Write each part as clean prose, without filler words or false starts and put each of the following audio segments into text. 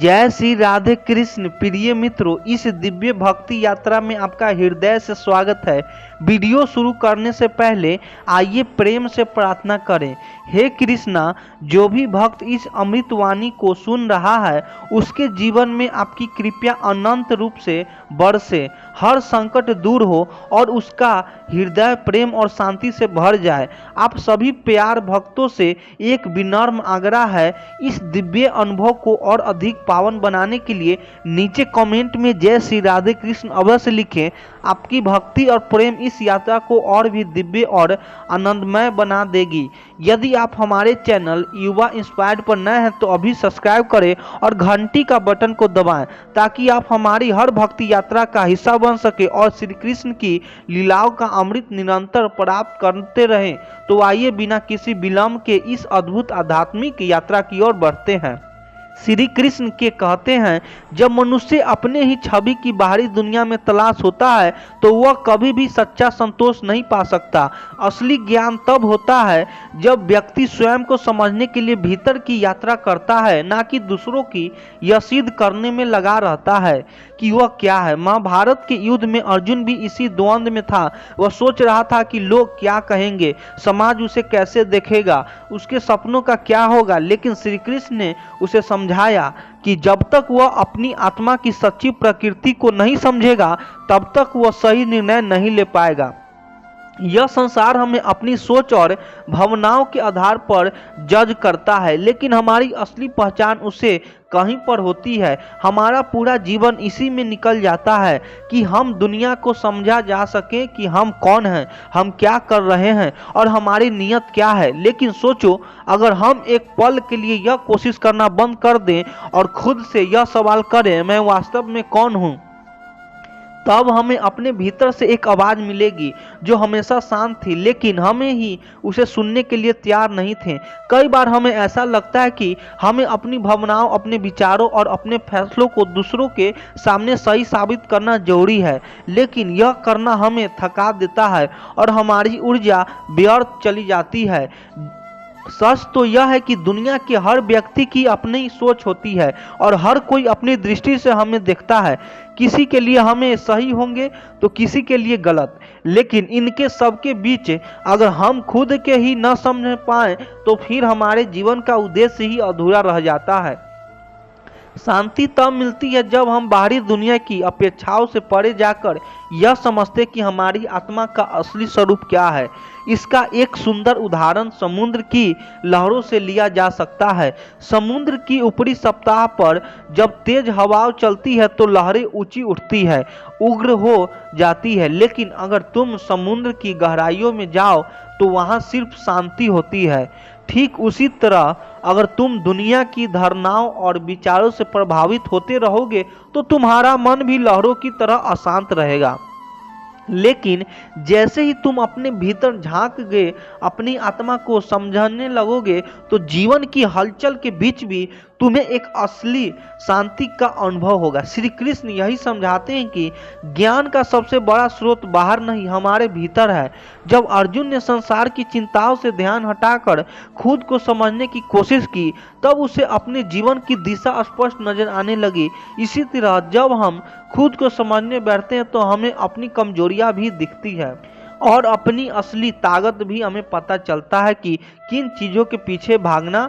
जय श्री राधे कृष्ण। प्रिय मित्रों, इस दिव्य भक्ति यात्रा में आपका हृदय से स्वागत है। वीडियो शुरू करने से पहले आइए प्रेम से प्रार्थना करें। हे कृष्णा, जो भी भक्त इस अमृत वाणी को सुन रहा है उसके जीवन में आपकी कृपा अनंत रूप से बरसे, हर संकट दूर हो और उसका हृदय प्रेम और शांति से भर जाए। आप सभी प्यार भक्तों से एक विनम्र आग्रह है, इस दिव्य अनुभव को और अधिक पावन बनाने के लिए नीचे कमेंट में जय श्री राधे कृष्ण अवश्य लिखें। आपकी भक्ति और प्रेम इस यात्रा को और भी दिव्य और आनंदमय बना देगी। यदि आप हमारे चैनल युवा इंस्पायर्ड पर नए हैं तो अभी सब्सक्राइब करें और घंटी का बटन को दबाएं ताकि आप हमारी हर भक्ति यात्रा का हिस्सा बन सके और श्री कृष्ण की लीलाओं का अमृत निरंतर प्राप्त करते रहें। तो आइए बिना किसी विलंब के इस अद्भुत आध्यात्मिक यात्रा की ओर बढ़ते हैं। श्री कृष्ण के कहते हैं, जब मनुष्य अपने ही छवि की बाहरी दुनिया में तलाश होता है तो वह कभी भी सच्चा संतोष नहीं पा सकता। असली ज्ञान तब होता है जब व्यक्ति स्वयं को समझने के लिए भीतर की यात्रा करता है, ना कि दूसरों की यह सिद्ध करने में लगा रहता है कि वह क्या है। महाभारत के युद्ध में अर्जुन भी इसी द्वंद्व में था। वह सोच रहा था कि लोग क्या कहेंगे, समाज उसे कैसे देखेगा, उसके सपनों का क्या होगा। लेकिन श्री कृष्ण ने उसे समझाया कि जब तक वह अपनी आत्मा की सच्ची प्रकृति को नहीं समझेगा तब तक वह सही निर्णय नहीं ले पाएगा। यह संसार हमें अपनी सोच और भावनाओं के आधार पर जज करता है, लेकिन हमारी असली पहचान उसे कहीं पर होती है। हमारा पूरा जीवन इसी में निकल जाता है कि हम दुनिया को समझा जा सके कि हम कौन हैं, हम क्या कर रहे हैं और हमारी नीयत क्या है। लेकिन सोचो, अगर हम एक पल के लिए यह कोशिश करना बंद कर दें और खुद से यह सवाल करें, मैं वास्तव में कौन हूँ, तब हमें अपने भीतर से एक आवाज़ मिलेगी जो हमेशा शांत थी, लेकिन हमें ही उसे सुनने के लिए तैयार नहीं थे। कई बार हमें ऐसा लगता है कि हमें अपनी भावनाओं, अपने विचारों और अपने फैसलों को दूसरों के सामने सही साबित करना जरूरी है, लेकिन यह करना हमें थका देता है और हमारी ऊर्जा व्यर्थ चली जाती है। सच तो यह है कि दुनिया के हर व्यक्ति की अपनी सोच होती है और हर कोई अपनी दृष्टि से हमें देखता है। किसी के लिए हमें सही होंगे तो किसी के लिए गलत, लेकिन इनके सबके बीच अगर हम खुद के ही न समझ पाए तो फिर हमारे जीवन का उद्देश्य ही अधूरा रह जाता है। शांति तब मिलती है जब हम बाहरी दुनिया की अपेक्षाओं से परे जाकर यह समझते कि हमारी आत्मा का असली स्वरूप क्या है। इसका एक सुंदर उदाहरण समुद्र की लहरों से लिया जा सकता है। समुद्र की ऊपरी सतह पर जब तेज हवाएं चलती है तो लहरें ऊंची उठती है, उग्र हो जाती है, लेकिन अगर तुम समुद्र की गहराइयों में जाओ तो वहां सिर्फ शांति होती है। ठीक उसी तरह अगर तुम दुनिया की धारणाओं और विचारों से प्रभावित होते रहोगे तो तुम्हारा मन भी लहरों की तरह अशांत रहेगा। लेकिन जैसे ही तुम अपने भीतर झांक गए, अपनी आत्मा को समझने लगोगे तो जीवन की हलचल के बीच भी तुम्हें एक असली शांति का अनुभव होगा। श्री कृष्ण यही समझाते हैं कि ज्ञान का सबसे बड़ा स्रोत बाहर नहीं, हमारे भीतर है। जब अर्जुन ने संसार की चिंताओं से ध्यान हटाकर खुद को समझने की कोशिश की तब उसे अपने जीवन की दिशा स्पष्ट नजर आने लगी। इसी तरह जब हम खुद को समझने बैठते हैं तो हमें अपनी कमजोरियां भी दिखती है और अपनी असली ताकत भी हमें पता चलता है कि किन चीज़ों के पीछे भागना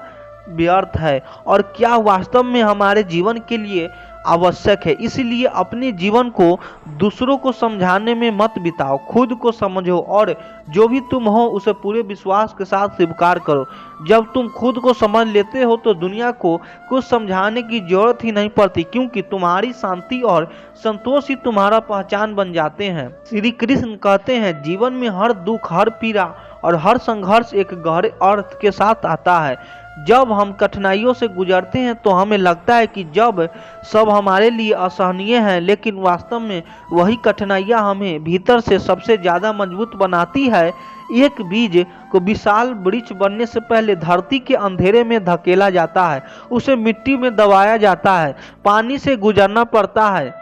व्यर्थ है और क्या वास्तव में हमारे जीवन के लिए आवश्यक है। इसलिए अपने जीवन को दूसरों को समझाने में मत बिताओ, खुद को समझो और जो भी तुम हो उसे पूरे विश्वास के साथ स्वीकार करो। जब तुम खुद को समझ लेते हो तो दुनिया को कुछ समझाने की जरूरत ही नहीं पड़ती, क्योंकि तुम्हारी शांति और संतोष ही तुम्हारा पहचान बन जाते हैं। श्री कृष्ण कहते हैं, जीवन में हर दुख, हर पीड़ा और हर संघर्ष एक गहरे अर्थ के साथ आता है। जब हम कठिनाइयों से गुजरते हैं तो हमें लगता है कि जब सब हमारे लिए असहनीय है, लेकिन वास्तव में वही कठिनाइयां हमें भीतर से सबसे ज़्यादा मजबूत बनाती है। एक बीज को विशाल वृक्ष बनने से पहले धरती के अंधेरे में धकेला जाता है, उसे मिट्टी में दबाया जाता है, पानी से गुजरना पड़ता है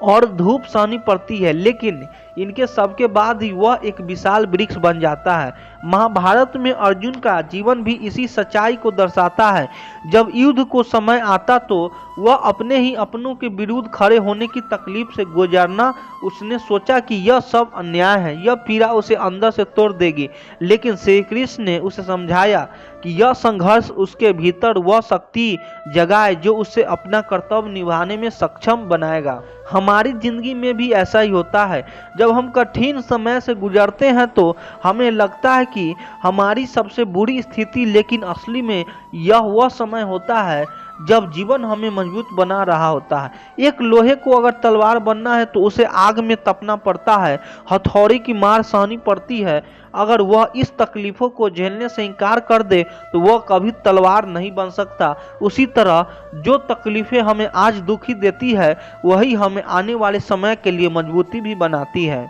और धूप सहनी पड़ती है, लेकिन इनके सबके बाद ही वह एक विशाल वृक्ष बन जाता है। महाभारत में अर्जुन का जीवन भी इसी सच्चाई को दर्शाता है। जब युद्ध को समय आता तो वह अपने ही अपनों के विरुद्ध खड़े होने की तकलीफ से गुजरना, उसने सोचा कि यह सब अन्याय है, यह पीड़ा उसे अंदर से तोड़ देगी। लेकिन श्री कृष्ण ने उसे समझाया कि यह संघर्ष उसके भीतर वह शक्ति जगाए जो उसे अपना कर्तव्य निभाने में सक्षम बनाएगा। हमारी जिंदगी में भी ऐसा ही होता है। जब हम कठिन समय से गुजरते हैं तो हमें लगता है कि हमारी सबसे बुरी स्थिति, लेकिन असली में यह वह समय होता है जब जीवन हमें मजबूत बना रहा होता है। एक लोहे को अगर तलवार बनना है तो उसे आग में तपना पड़ता है, हथौड़ी की मार सहनी पड़ती है। अगर वह इस तकलीफों को झेलने से इनकार कर दे तो वह कभी तलवार नहीं बन सकता। उसी तरह जो तकलीफें हमें आज दुखी देती है वही हमें आने वाले समय के लिए मजबूती भी बनाती है।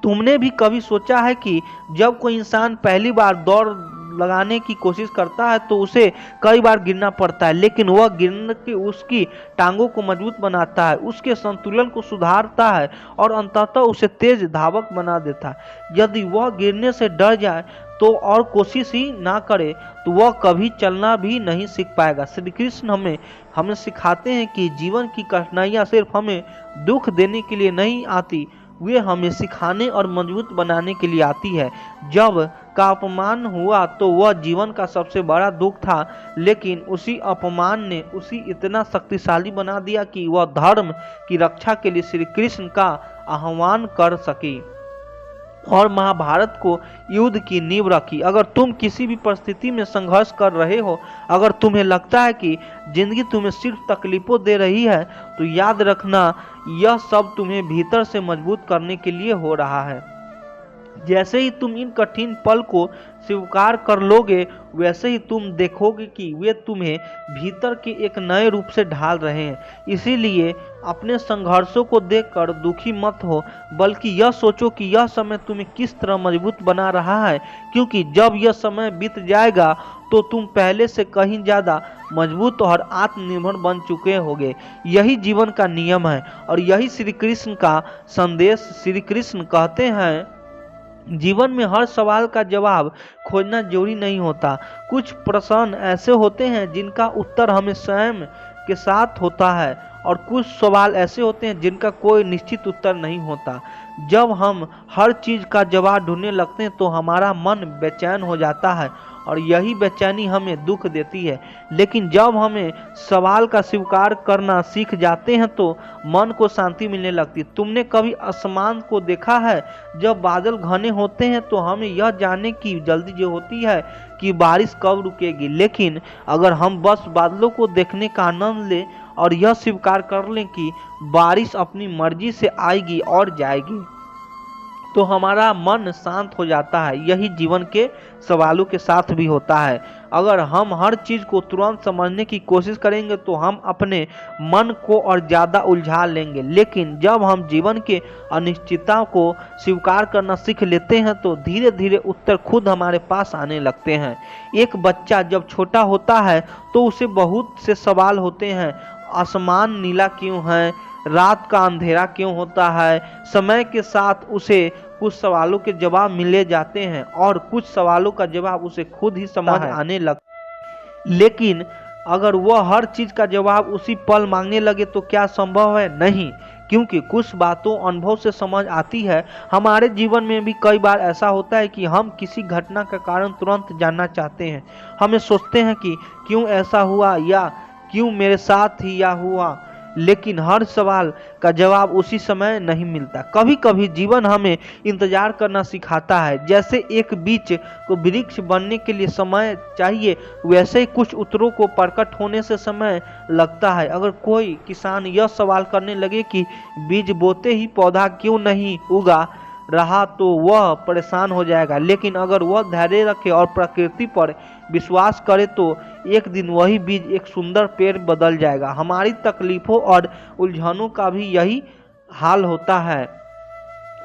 तुमने भी कभी सोचा है कि जब कोई इंसान पहली बार दौड़ लगाने की कोशिश करता है तो उसे कई बार गिरना पड़ता है, लेकिन वह गिरने के उसकी टांगों को मजबूत बनाता है, उसके संतुलन को सुधारता है और अंततः उसे तेज धावक बना देता है। यदि वह गिरने से डर जाए तो और कोशिश ही ना करे तो वह कभी चलना भी नहीं सीख पाएगा। श्री कृष्ण हमें सिखाते हैं कि जीवन की कठिनाइयाँ सिर्फ हमें दुख देने के लिए नहीं आती, वे हमें सिखाने और मजबूत बनाने के लिए आती है। जब का अपमान हुआ तो वह जीवन का सबसे बड़ा दुख था, लेकिन उसी अपमान ने उसे इतना शक्तिशाली बना दिया कि वह धर्म की रक्षा के लिए श्री कृष्ण का आह्वान कर सकी और महाभारत को युद्ध की नींव रखी। अगर तुम किसी भी परिस्थिति में संघर्ष कर रहे हो, अगर तुम्हें लगता है कि जिंदगी तुम्हें सिर्फ तकलीफों दे रही है, तो याद रखना यह सब तुम्हें भीतर से मजबूत करने के लिए हो रहा है। जैसे ही तुम इन कठिन पल को स्वीकार कर लोगे, वैसे ही तुम देखोगे कि वे तुम्हें भीतर के एक नए रूप से ढाल रहे हैं। इसीलिए अपने संघर्षों को देखकर दुखी मत हो, बल्कि यह सोचो कि यह समय तुम्हें किस तरह मजबूत बना रहा है, क्योंकि जब यह समय बीत जाएगा तो तुम पहले से कहीं ज़्यादा मजबूत और आत्मनिर्भर बन चुके होगे। यही जीवन का नियम है और यही श्री कृष्ण का संदेश। श्री कृष्ण कहते हैं, जीवन में हर सवाल का जवाब खोजना जरूरी नहीं होता। कुछ प्रश्न ऐसे होते हैं जिनका उत्तर हमें स्वयं के साथ होता है और कुछ सवाल ऐसे होते हैं जिनका कोई निश्चित उत्तर नहीं होता। जब हम हर चीज़ का जवाब ढूंढने लगते हैं तो हमारा मन बेचैन हो जाता है और यही बेचैनी हमें दुख देती है। लेकिन जब हमें सवाल का स्वीकार करना सीख जाते हैं तो मन को शांति मिलने लगती है। तुमने कभी आसमान को देखा है? जब बादल घने होते हैं तो हमें यह जानने की जल्दी जो होती है कि बारिश कब रुकेगी, लेकिन अगर हम बस बादलों को देखने का आनंद लें और यह स्वीकार कर लें कि बारिश अपनी मर्जी से आएगी और जाएगी, तो हमारा मन शांत हो जाता है। यही जीवन के सवालों के साथ भी होता है। अगर हम हर चीज़ को तुरंत समझने की कोशिश करेंगे तो हम अपने मन को और ज़्यादा उलझा लेंगे, लेकिन जब हम जीवन के अनिश्चितता को स्वीकार करना सीख लेते हैं तो धीरे धीरे उत्तर खुद हमारे पास आने लगते हैं। एक बच्चा जब छोटा होता है तो उसे बहुत से सवाल होते हैं। आसमान नीला क्यों है? रात का अंधेरा क्यों होता है? समय के साथ उसे कुछ सवालों के जवाब मिले जाते हैं और कुछ सवालों का जवाब उसे खुद ही समझ आने लगता है। लेकिन अगर वह हर चीज़ का जवाब उसी पल मांगने लगे तो क्या संभव है? नहीं, क्योंकि कुछ बातों अनुभव से समझ आती है। हमारे जीवन में भी कई बार ऐसा होता है कि हम किसी घटना का कारण तुरंत जानना चाहते हैं। हमें सोचते हैं कि क्यों ऐसा हुआ या क्यों मेरे साथ ही या हुआ, लेकिन हर सवाल का जवाब उसी समय नहीं मिलता। कभी कभी जीवन हमें इंतजार करना सिखाता है। जैसे एक बीज को वृक्ष बनने के लिए समय चाहिए, वैसे ही कुछ उत्तरों को प्रकट होने से समय लगता है। अगर कोई किसान यह सवाल करने लगे कि बीज बोते ही पौधा क्यों नहीं उगा रहा तो वह परेशान हो जाएगा, लेकिन अगर वह धैर्य रखे और प्रकृति पर विश्वास करे तो एक दिन वही बीज एक सुंदर पेड़ बदल जाएगा। हमारी तकलीफों और उलझनों का भी यही हाल होता है।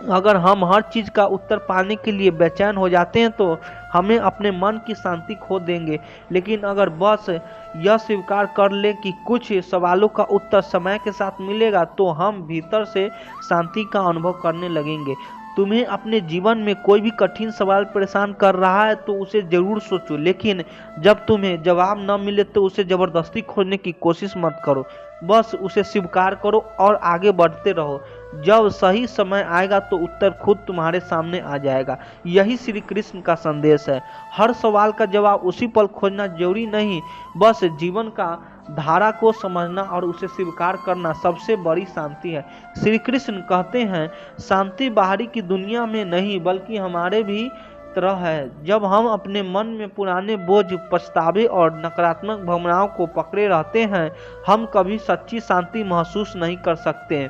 अगर हम हर चीज का उत्तर पाने के लिए बेचैन हो जाते हैं तो हमें अपने मन की शांति खो देंगे। लेकिन अगर बस यह स्वीकार कर ले कि कुछ सवालों का उत्तर समय के साथ मिलेगा तो हम भीतर से शांति का अनुभव करने लगेंगे। तुम्हें अपने जीवन में कोई भी कठिन सवाल परेशान कर रहा है तो उसे जरूर सोचो, लेकिन जब तुम्हें जवाब न मिले तो उसे जबरदस्ती खोजने की कोशिश मत करो। बस उसे स्वीकार करो और आगे बढ़ते रहो। जब सही समय आएगा तो उत्तर खुद तुम्हारे सामने आ जाएगा। यही श्री कृष्ण का संदेश है। हर सवाल का जवाब उसी पल खोजना जरूरी नहीं, बस जीवन का धारा को समझना और उसे स्वीकार करना सबसे बड़ी शांति है। श्री कृष्ण कहते हैं, शांति बाहरी की दुनिया में नहीं बल्कि हमारे भी तरह है। जब हम अपने मन में पुराने बोझ, पछतावे और नकारात्मक भावनाओं को पकड़े रहते हैं, हम कभी सच्ची शांति महसूस नहीं कर सकते।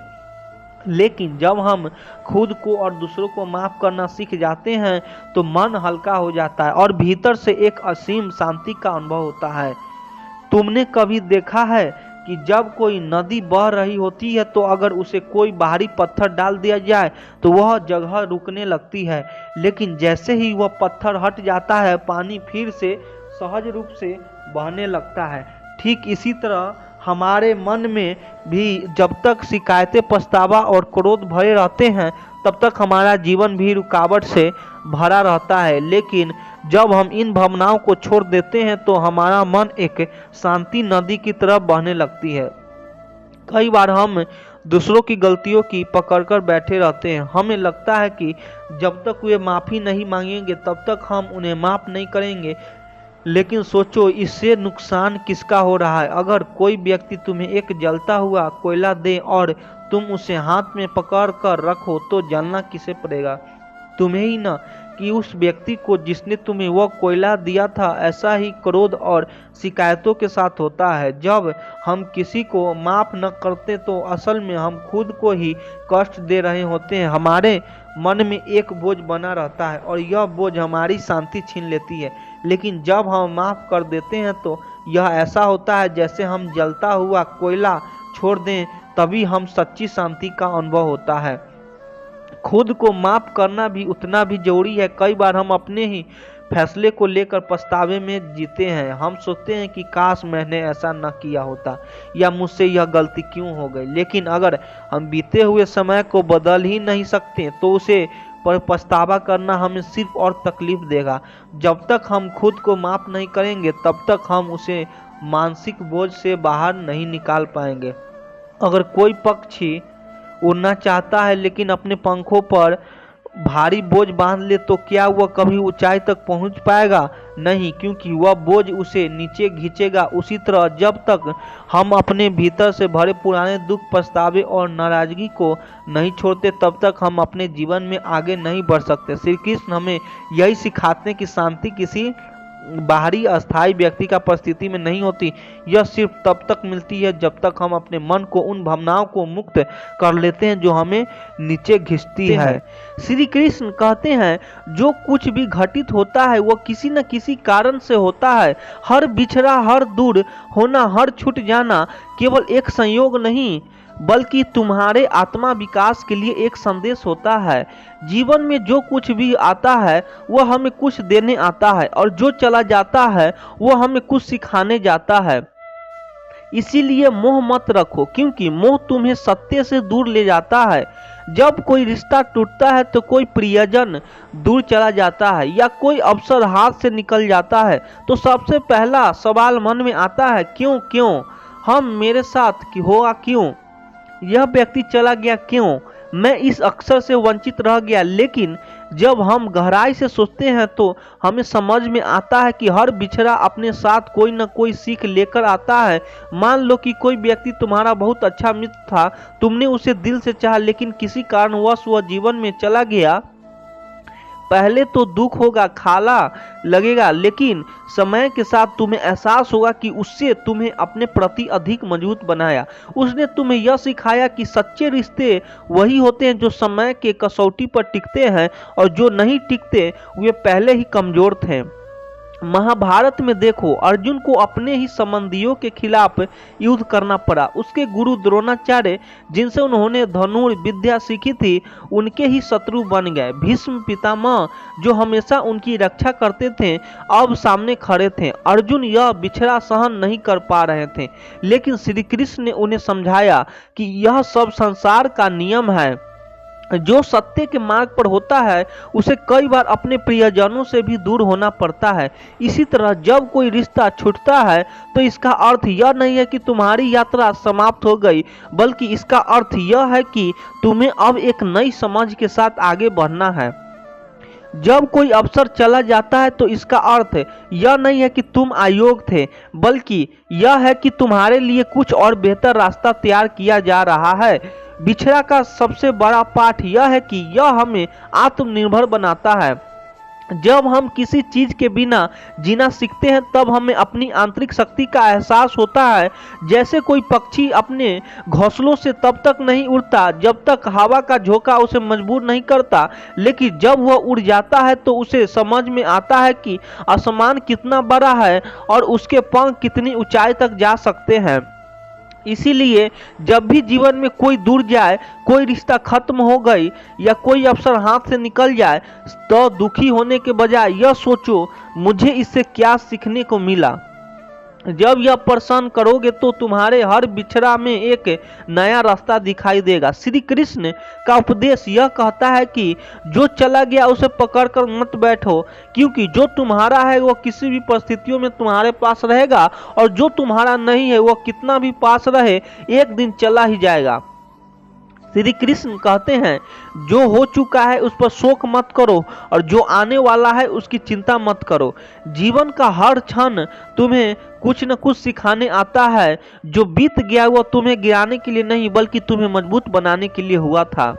लेकिन जब हम खुद को और दूसरों को माफ करना सीख जाते हैं तो मन हल्का हो जाता है और भीतर से एक असीम शांति का अनुभव होता है। तुमने कभी देखा है कि जब कोई नदी बह रही होती है तो अगर उसे कोई बाहरी पत्थर डाल दिया जाए तो वह जगह रुकने लगती है, लेकिन जैसे ही वह पत्थर हट जाता है पानी फिर से सहज रूप से बहने लगता है। ठीक इसी तरह हमारे मन में भी जब तक शिकायतें, पछतावा और क्रोध भरे रहते हैं तब तक हमारा जीवन भी रुकावट से भरा रहता है। लेकिन जब हम इन भावनाओं को छोड़ देते हैं तो हमारा मन एक शांति नदी की तरह बहने लगती है। कई बार हम दूसरों की गलतियों की पकड़कर बैठे रहते हैं। हमें लगता है कि जब तक वे माफ़ी नहीं मांगेंगे तब तक हम उन्हें माफ़ नहीं करेंगे। लेकिन सोचो, इससे नुकसान किसका हो रहा है? अगर कोई व्यक्ति तुम्हें एक जलता हुआ कोयला दे और तुम उसे हाथ में पकड़ कर रखो तो जलना किसे पड़ेगा? तुम्हें ही ना, कि उस व्यक्ति को जिसने तुम्हें वह कोयला दिया था। ऐसा ही क्रोध और शिकायतों के साथ होता है। जब हम किसी को माफ़ न करते तो असल में हम खुद को ही कष्ट दे रहे होते हैं। हमारे मन में एक बोझ बना रहता है और यह बोझ हमारी शांति छीन लेती है। लेकिन जब हम माफ़ कर देते हैं तो यह ऐसा होता है जैसे हम जलता हुआ कोयला छोड़ दें, तभी हम सच्ची शांति का अनुभव होता है। खुद को माफ करना भी उतना भी जरूरी है। कई बार हम अपने ही फैसले को लेकर पछतावे में जीते हैं। हम सोचते हैं कि काश मैंने ऐसा न किया होता या मुझसे यह गलती क्यों हो गई। लेकिन अगर हम बीते हुए समय को बदल ही नहीं सकते तो उसे पर पछतावा करना हमें सिर्फ और तकलीफ देगा। जब तक हम खुद को माफ नहीं करेंगे तब तक हम उसे मानसिक बोझ से बाहर नहीं निकाल पाएंगे। अगर कोई पक्षी उड़ना चाहता है लेकिन अपने पंखों पर भारी बोझ बांध ले तो क्या वह कभी ऊंचाई तक पहुंच पाएगा? नहीं, क्योंकि वह बोझ उसे नीचे खींचेगा। उसी तरह जब तक हम अपने भीतर से भरे पुराने दुख, पछतावे और नाराजगी को नहीं छोड़ते तब तक हम अपने जीवन में आगे नहीं बढ़ सकते। श्री कृष्ण हमें यही सिखाते हैं कि शांति किसी बाहरी अस्थायी व्यक्ति का परिस्थिति में नहीं होती। यह सिर्फ तब तक मिलती है जब तक हम अपने मन को उन भावनाओं को मुक्त कर लेते हैं जो हमें नीचे खींचती है। श्री कृष्ण कहते हैं, जो कुछ भी घटित होता है वह किसी न किसी कारण से होता है। हर बिछड़ा, हर दूर होना, हर छूट जाना केवल एक संयोग नहीं बल्कि तुम्हारे आत्मा विकास के लिए एक संदेश होता है। जीवन में जो कुछ भी आता है वह हमें कुछ देने आता है और जो चला जाता है वह हमें कुछ सिखाने जाता है। इसीलिए मोह मत रखो, क्योंकि मोह तुम्हें सत्य से दूर ले जाता है। जब कोई रिश्ता टूटता है तो कोई प्रियजन दूर चला जाता है या कोई अवसर हाथ से निकल जाता है तो सबसे पहला सवाल मन में आता है, क्यों क्यों हम मेरे साथ होगा, क्यों यह व्यक्ति चला गया, क्यों मैं इस अवसर से वंचित रह गया। लेकिन जब हम गहराई से सोचते हैं तो हमें समझ में आता है कि हर बिछड़ा अपने साथ कोई न कोई सीख लेकर आता है। मान लो कि कोई व्यक्ति तुम्हारा बहुत अच्छा मित्र था, तुमने उसे दिल से चाहा लेकिन किसी कारणवश वह जीवन में चला गया। पहले तो दुख होगा, खाला लगेगा, लेकिन समय के साथ तुम्हें एहसास होगा कि उससे तुम्हें अपने प्रति अधिक मजबूत बनाया। उसने तुम्हें यह सिखाया कि सच्चे रिश्ते वही होते हैं जो समय के कसौटी पर टिकते हैं और जो नहीं टिकते वे पहले ही कमजोर थे। महाभारत में देखो, अर्जुन को अपने ही संबंधियों के खिलाफ युद्ध करना पड़ा। उसके गुरु द्रोणाचार्य, जिनसे उन्होंने धनुर्विद्या सीखी थी, उनके ही शत्रु बन गए। भीष्म पितामह, जो हमेशा उनकी रक्षा करते थे, अब सामने खड़े थे। अर्जुन यह बिछड़ा सहन नहीं कर पा रहे थे, लेकिन श्री कृष्ण ने उन्हें समझाया कि यह सब संसार का नियम है। जो सत्य के मार्ग पर होता है उसे कई बार अपने प्रियजनों से भी दूर होना पड़ता है। इसी तरह जब कोई रिश्ता छूटता है तो इसका अर्थ यह नहीं है कि तुम्हारी यात्रा समाप्त हो गई, बल्कि इसका अर्थ यह है कि तुम्हें अब एक नई समझ के साथ आगे बढ़ना है। जब कोई अवसर चला जाता है तो इसका अर्थ यह नहीं है कि तुम अयोग्य थे, बल्कि यह है कि तुम्हारे लिए कुछ और बेहतर रास्ता तैयार किया जा रहा है। बिछड़ा का सबसे बड़ा पाठ यह है कि यह हमें आत्मनिर्भर बनाता है। जब हम किसी चीज के बिना जीना सीखते हैं तब हमें अपनी आंतरिक शक्ति का एहसास होता है। जैसे कोई पक्षी अपने घोंसलों से तब तक नहीं उड़ता जब तक हवा का झोंका उसे मजबूर नहीं करता, लेकिन जब वह उड़ जाता है तो उसे समझ में आता है कि आसमान कितना बड़ा है और उसके पंख कितनी ऊंचाई तक जा सकते हैं। इसीलिए जब भी जीवन में कोई दूर जाए, कोई रिश्ता खत्म हो गई या कोई अवसर हाथ से निकल जाए, तो दुखी होने के बजाय यह सोचो मुझे इससे क्या सीखने को मिला। जब यह प्रश्न करोगे तो तुम्हारे हर बिछड़ा में एक नया रास्ता दिखाई देगा। श्री कृष्ण का उपदेश यह कहता है कि जो चला गया उसे पकड़कर मत बैठो, क्योंकि जो तुम्हारा है वह किसी भी परिस्थितियों में तुम्हारे पास रहेगा, और जो तुम्हारा नहीं है वह कितना भी पास रहे एक दिन चला ही जाएगा। श्री कृष्ण कहते हैं, जो हो चुका है उस पर शोक मत करो, और जो आने वाला है उसकी चिंता मत करो। जीवन का हर क्षण तुम्हें कुछ न कुछ सिखाने आता है। जो बीत गया वह तुम्हें गिराने के लिए नहीं, बल्कि तुम्हें मजबूत बनाने के लिए हुआ था।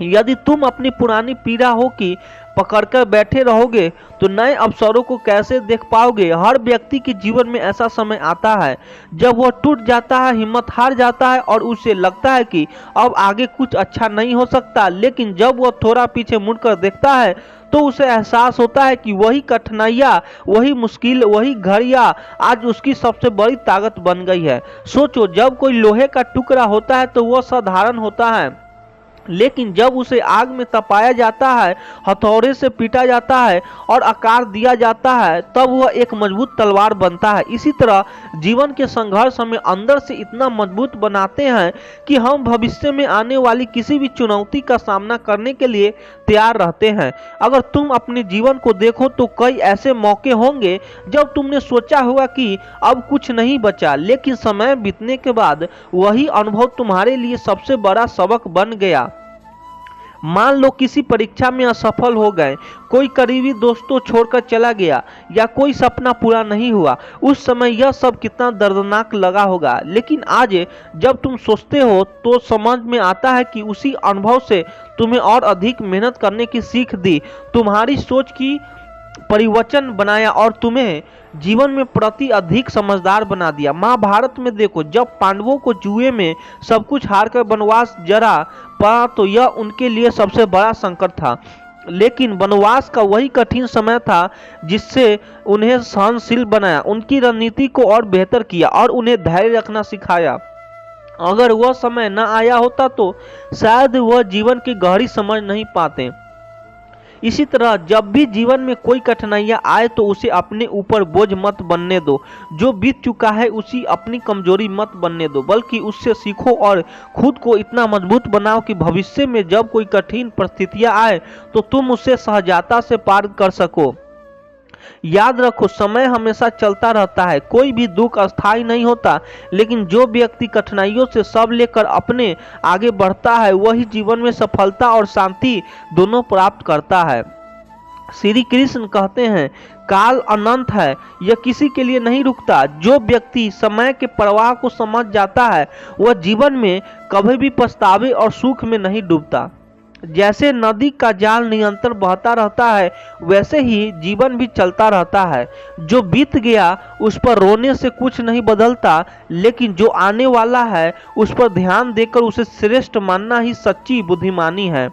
यदि तुम अपनी पुरानी पीड़ा हो कि पकड़कर बैठे रहोगे तो नए अवसरों को कैसे देख पाओगे। हर व्यक्ति के जीवन में ऐसा समय आता है जब वह टूट जाता है, हिम्मत हार जाता है और उसे लगता है कि अब आगे कुछ अच्छा नहीं हो सकता। लेकिन जब वह थोड़ा पीछे मुड़कर देखता है तो उसे एहसास होता है कि वही कठिनाइयाँ, वही मुश्किल, वही घड़ियाँ आज उसकी सबसे बड़ी ताकत बन गई है। सोचो, जब कोई लोहे का टुकड़ा होता है तो वह साधारण होता है, लेकिन जब उसे आग में तपाया जाता है, हथौड़े से पीटा जाता है और आकार दिया जाता है, तब वह एक मजबूत तलवार बनता है। इसी तरह जीवन के संघर्ष हमें अंदर से इतना मजबूत बनाते हैं कि हम भविष्य में आने वाली किसी भी चुनौती का सामना करने के लिए तैयार रहते हैं। अगर तुम अपने जीवन को देखो तो कई ऐसे मौके होंगे जब तुमने सोचा होगा कि अब कुछ नहीं बचा, लेकिन समय बीतने के बाद वही अनुभव तुम्हारे लिए सबसे बड़ा सबक बन गया। मान लो किसी परीक्षा में असफल हो गए, कोई करीबी दोस्तों छोड़कर चला गया, या कोई सपना पूरा नहीं हुआ। उस समय यह सब कितना दर्दनाक लगा होगा, लेकिन आज जब तुम सोचते हो तो समझ में आता है कि उसी अनुभव से तुम्हें और अधिक मेहनत करने की सीख दी, तुम्हारी सोच की परिवर्तन बनाया और तुम्हें जीवन में प्रति अधिक समझदार बना दिया। महाभारत में देखो, जब पांडवों को जुए में सब कुछ हारकर वनवास जरा पड़ा तो यह उनके लिए सबसे बड़ा संकट था, लेकिन वनवास का वही कठिन समय था जिससे उन्हें सहनशील बनाया, उनकी रणनीति को और बेहतर किया और उन्हें धैर्य रखना सिखाया। अगर वह समय न आया होता तो शायद वह जीवन की गहरी समझ नहीं पाते। इसी तरह जब भी जीवन में कोई कठिनाइयां आए तो उसे अपने ऊपर बोझ मत बनने दो। जो बीत चुका है उसी अपनी कमजोरी मत बनने दो, बल्कि उससे सीखो और खुद को इतना मजबूत बनाओ कि भविष्य में जब कोई कठिन परिस्थितियां आए तो तुम उसे सहजता से पार कर सको। याद रखो, समय हमेशा चलता रहता है, कोई भी दुख अस्थायी नहीं होता, लेकिन जो व्यक्ति कठिनाइयों से सब लेकर अपने आगे बढ़ता है वही जीवन में सफलता और शांति दोनों प्राप्त करता है। श्री कृष्ण कहते हैं, काल अनंत है, यह किसी के लिए नहीं रुकता। जो व्यक्ति समय के प्रवाह को समझ जाता है वह जीवन में कभी भी पछतावे और सुख में नहीं डूबता। जैसे नदी का जाल निरंतर बहता रहता है, वैसे ही जीवन भी चलता रहता है। जो बीत गया उस पर रोने से कुछ नहीं बदलता, लेकिन जो आने वाला है उस पर ध्यान देकर उसे श्रेष्ठ मानना ही सच्ची बुद्धिमानी है।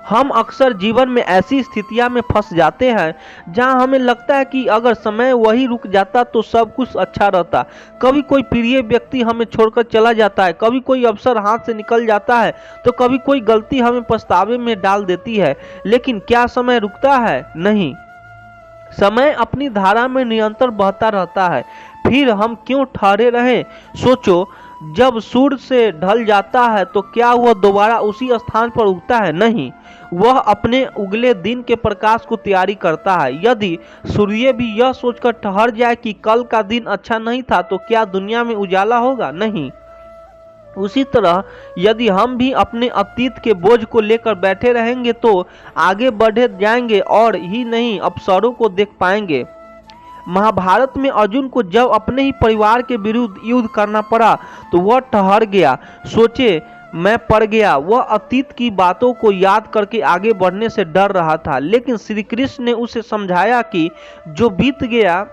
हम अक्सर जीवन में ऐसी स्थितियां में फंस जाते हैं जहां हमें लगता है कि अगर समय वही रुक जाता तो सब कुछ अच्छा रहता। कभी कोई प्रिय व्यक्ति हमें छोड़कर चला जाता है, कभी कोई अवसर हाथ से निकल जाता है, तो कभी कोई गलती हमें पछतावे में डाल देती है। लेकिन क्या समय रुकता है? नहीं, समय अपनी धारा में निरंतर बहता रहता है। फिर हम क्यों ठहरे रहें? सोचो, जब सूर्य से ढल जाता है तो क्या वह दोबारा उसी स्थान पर उगता है? नहीं, वह अपने उगले दिन के प्रकाश को तैयारी करता है। यदि सूर्य भी यह सोचकर ठहर जाए कि कल का दिन अच्छा नहीं था, तो क्या दुनिया में उजाला होगा? नहीं। उसी तरह यदि हम भी अपने अतीत के बोझ को लेकर बैठे रहेंगे तो आगे बढ़े जाएंगे और ही नहीं अवसरों को देख पाएंगे। महाभारत में अर्जुन को जब अपने ही परिवार के विरुद्ध युद्ध करना पड़ा तो वह ठहर गया, सोचे मैं पड़ गया। वह अतीत की बातों को याद करके आगे बढ़ने से डर रहा था, लेकिन श्री कृष्ण ने उसे समझाया कि जो बीत गया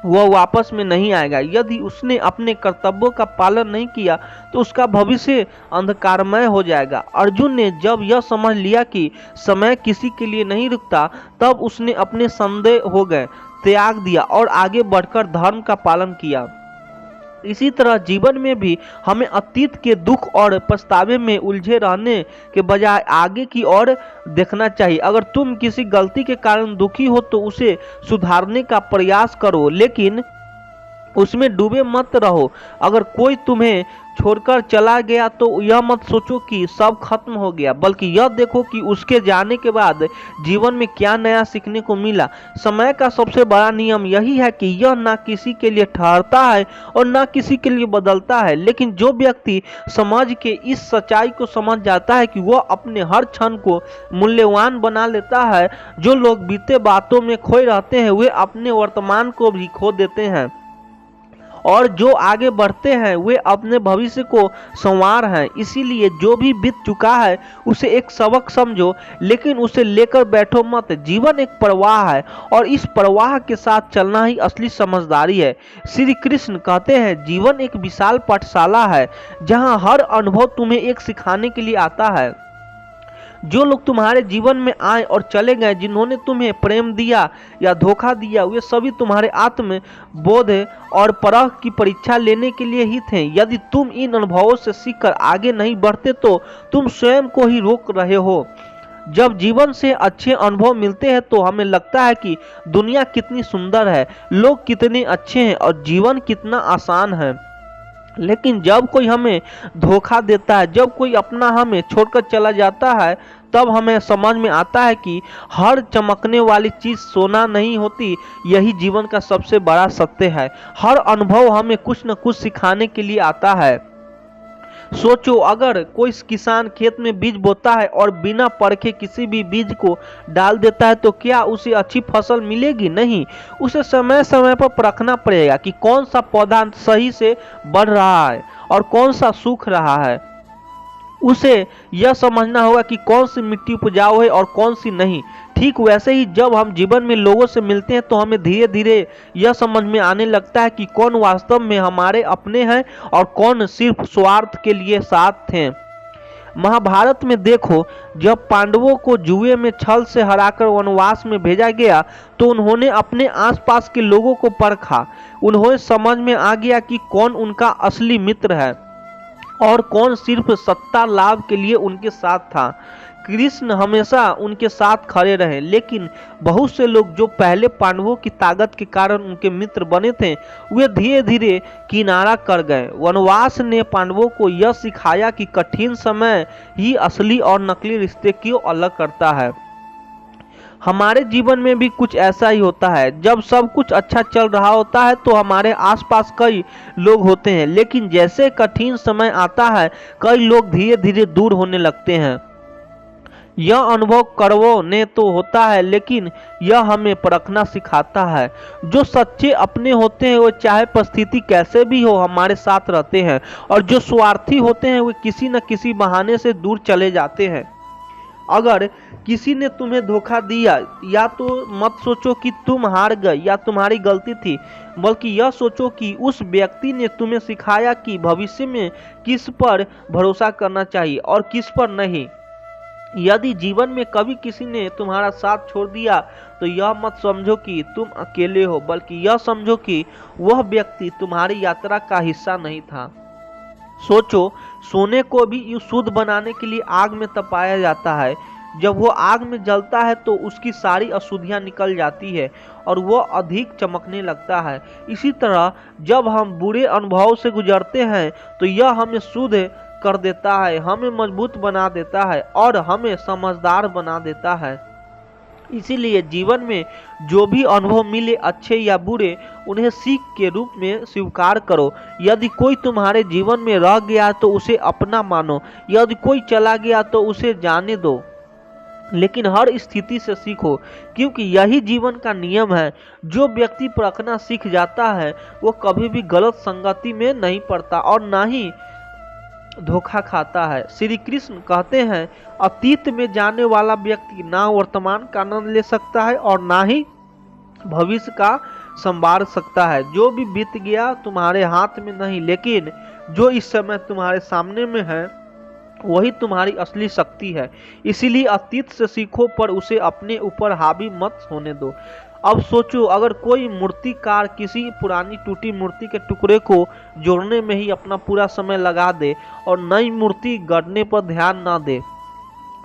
वह वापस में नहीं आएगा। यदि उसने अपने कर्तव्यों का पालन नहीं किया तो उसका भविष्य अंधकारमय हो जाएगा। अर्जुन ने जब यह समझ लिया कि समय किसी के लिए नहीं रुकता, तब उसने अपने संदेह हो गए त्याग दिया और आगे बढ़कर धर्म का पालन किया। इसी तरह जीवन में भी हमें अतीत के दुख और पछतावे में उलझे रहने के बजाय आगे की ओर देखना चाहिए। अगर तुम किसी गलती के कारण दुखी हो तो उसे सुधारने का प्रयास करो, लेकिन उसमें डूबे मत रहो। अगर कोई तुम्हें छोड़कर चला गया तो यह मत सोचो कि सब खत्म हो गया, बल्कि यह देखो कि उसके जाने के बाद जीवन में क्या नया सीखने को मिला। समय का सबसे बड़ा नियम यही है कि यह ना किसी के लिए ठहरता है और ना किसी के लिए बदलता है। लेकिन जो व्यक्ति समझ के इस सच्चाई को समझ जाता है कि वह अपने हर क्षण को मूल्यवान बना लेता है, जो लोग बीते बातों में खोए रहते हैं वे अपने वर्तमान को भी खो देते हैं, और जो आगे बढ़ते हैं वे अपने भविष्य को संवार हैं। इसीलिए जो भी बीत चुका है उसे एक सबक समझो, लेकिन उसे लेकर बैठो मत। जीवन एक प्रवाह है और इस प्रवाह के साथ चलना ही असली समझदारी है। श्री कृष्ण कहते हैं, जीवन एक विशाल पाठशाला है जहां हर अनुभव तुम्हें एक सिखाने के लिए आता है। जो लोग तुम्हारे जीवन में आए और चले गए, जिन्होंने तुम्हें प्रेम दिया या धोखा दिया, वे सभी तुम्हारे आत्म बोध और परख की परीक्षा लेने के लिए ही थे। यदि तुम इन अनुभवों से सीखकर आगे नहीं बढ़ते तो तुम स्वयं को ही रोक रहे हो। जब जीवन से अच्छे अनुभव मिलते हैं तो हमें लगता है कि दुनिया कितनी सुंदर है, लोग कितने अच्छे हैं और जीवन कितना आसान है। लेकिन जब कोई हमें धोखा देता है, जब कोई अपना हमें छोड़कर चला जाता है, तब हमें समझ में आता है कि हर चमकने वाली चीज सोना नहीं होती। यही जीवन का सबसे बड़ा सत्य है। हर अनुभव हमें कुछ न कुछ सिखाने के लिए आता है। सोचो, अगर कोई किसान खेत में बीज बोता है और बिना परखे किसी भी बीज को डाल देता है तो क्या उसे अच्छी फसल मिलेगी? नहीं, उसे समय समय पर परखना पड़ेगा कि कौन सा पौधा सही से बढ़ रहा है और कौन सा सूख रहा है। उसे यह समझना होगा कि कौन सी मिट्टी उपजाऊ है और कौन सी नहीं। ठीक वैसे ही जब हम जीवन में लोगों से मिलते हैं तो हमें धीरे धीरे यह समझ में आने लगता है कि कौन वास्तव में हमारे अपने हैं और कौन सिर्फ स्वार्थ के लिए साथ थे। महाभारत में देखो, जब पांडवों को जुए में छल से हराकर वनवास में भेजा गया तो उन्होंने अपने आसपास के लोगों को परखा। उन्हें समझ में आ गया कि कौन उनका असली मित्र है और कौन सिर्फ सत्ता लाभ के लिए उनके साथ था। कृष्ण हमेशा उनके साथ खड़े रहे, लेकिन बहुत से लोग जो पहले पांडवों की ताकत के कारण उनके मित्र बने थे, वे धीरे धीरे किनारा कर गए। वनवास ने पांडवों को यह सिखाया कि कठिन समय ही असली और नकली रिश्ते क्यों अलग करता है। हमारे जीवन में भी कुछ ऐसा ही होता है। जब सब कुछ अच्छा चल रहा होता है तो हमारे आसपास कई लोग होते हैं, लेकिन जैसे कठिन समय आता है कई लोग धीरे धीरे दूर होने लगते हैं। यह अनुभव कड़वों ने तो होता है, लेकिन यह हमें परखना सिखाता है। जो सच्चे अपने होते हैं वो चाहे परिस्थिति कैसे भी हो हमारे साथ रहते हैं, और जो स्वार्थी होते हैं वे किसी न किसी बहाने से दूर चले जाते हैं। अगर किसी ने तुम्हें धोखा दिया, या तो मत सोचो कि तुम हार गए या तुम्हारी गलती थी, बल्कि यह सोचो कि उस व्यक्ति ने तुम्हें सिखाया कि भविष्य में किस पर भरोसा करना चाहिए और किस पर नहीं। यदि जीवन में कभी किसी ने तुम्हारा साथ छोड़ दिया तो यह मत समझो कि तुम अकेले हो, बल्कि यह समझो कि वह व्यक्ति तुम्हारी यात्रा का हिस्सा नहीं था। सोचो, सोने को भी शुद्ध बनाने के लिए आग में तपाया जाता है। जब वो आग में जलता है तो उसकी सारी अशुद्धियां निकल जाती है और वह अधिक चमकने लगता है। इसी तरह जब हम बुरे अनुभव से गुजरते हैं तो यह हमें शुद्ध कर देता है, हमें मजबूत बना देता है और हमें समझदार बना देता है। इसीलिए जीवन में जो भी अनुभव मिले, अच्छे या बुरे, उन्हें सीख के रूप में स्वीकार करो। यदि कोई तुम्हारे जीवन में रह गया तो उसे अपना मानो, यदि कोई चला गया तो उसे जाने दो, लेकिन हर स्थिति से सीखो, क्योंकि यही जीवन का नियम है। जो व्यक्ति परखना सीख जाता है वो कभी भी गलत संगति में नहीं पड़ता और ना ही धोखा खाता है। श्री कृष्ण कहते हैं, अतीत में जाने वाला व्यक्ति ना वर्तमान का आनंद ले सकता है और ना ही भविष्य का संभाल सकता है। जो भी बीत गया तुम्हारे हाथ में नहीं, लेकिन जो इस समय तुम्हारे सामने में है वही तुम्हारी असली शक्ति है। इसीलिए अतीत से सीखो, पर उसे अपने ऊपर हावी मत होने दो। अब सोचो, अगर कोई मूर्तिकार किसी पुरानी टूटी मूर्ति के टुकड़े को जोड़ने में ही अपना पूरा समय लगा दे और नई मूर्ति गढ़ने पर ध्यान ना दे,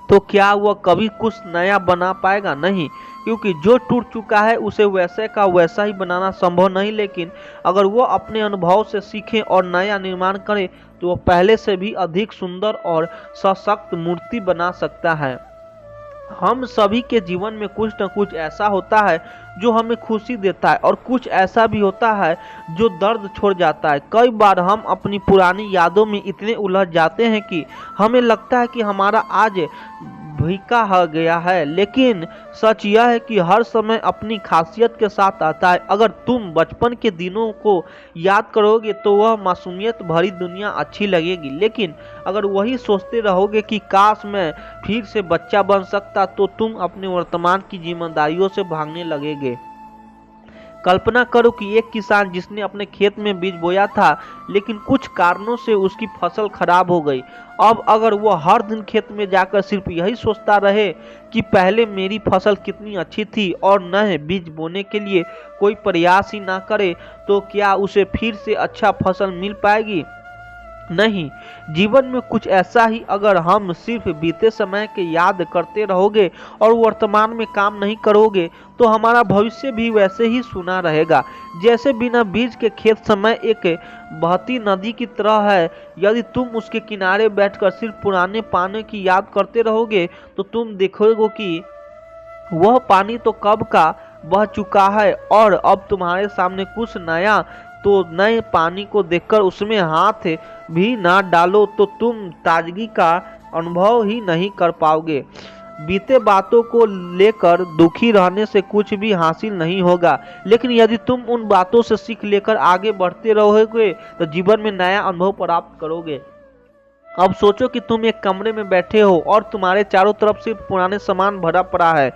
तो क्या वह कभी कुछ नया बना पाएगा? नहीं, क्योंकि जो टूट चुका है उसे वैसे का वैसा ही बनाना संभव नहीं। लेकिन अगर वह अपने अनुभव से सीखे और नया निर्माण करे तो वह पहले से भी अधिक सुंदर और सशक्त मूर्ति बना सकता है। हम सभी के जीवन में कुछ न कुछ ऐसा होता है जो हमें खुशी देता है और कुछ ऐसा भी होता है जो दर्द छोड़ जाता है। कई बार हम अपनी पुरानी यादों में इतने उलझ जाते हैं कि हमें लगता है कि हमारा आज भीका हो गया है, लेकिन सच यह है कि हर समय अपनी खासियत के साथ आता है। अगर तुम बचपन के दिनों को याद करोगे तो वह मासूमियत भरी दुनिया अच्छी लगेगी, लेकिन अगर वही सोचते रहोगे कि काश मैं फिर से बच्चा बन सकता, तो तुम अपने वर्तमान की जिम्मेदारियों से भागने लगेगे। कल्पना करो कि एक किसान जिसने अपने खेत में बीज बोया था, लेकिन कुछ कारणों से उसकी फसल खराब हो गई। अब अगर वह हर दिन खेत में जाकर सिर्फ यही सोचता रहे कि पहले मेरी फसल कितनी अच्छी थी और नए बीज बोने के लिए कोई प्रयास ही ना करे, तो क्या उसे फिर से अच्छा फसल मिल पाएगी? नहीं। जीवन में कुछ ऐसा ही, अगर हम सिर्फ बीते समय के याद करते रहोगे और वर्तमान में काम नहीं करोगे तो हमारा भविष्य भी वैसे ही सूना रहेगा, जैसे बिना बीज के खेत समय एक बहती नदी की तरह है। यदि तुम उसके किनारे बैठकर सिर्फ पुराने पानी की याद करते रहोगे तो तुम देखोगे कि वह पानी तो कब का बह चुका है और अब तुम्हारे सामने कुछ नया। तो नए पानी को देखकर उसमें हाथ भी ना डालो तो तुम ताजगी का अनुभव ही नहीं कर पाओगे। बीते बातों को लेकर दुखी रहने से कुछ भी हासिल नहीं होगा, लेकिन यदि तुम उन बातों से सीख लेकर आगे बढ़ते रहोगे तो जीवन में नया अनुभव प्राप्त करोगे। अब सोचो कि तुम एक कमरे में बैठे हो और तुम्हारे चारों तरफ सिर्फ पुराने सामान भरा पड़ा है।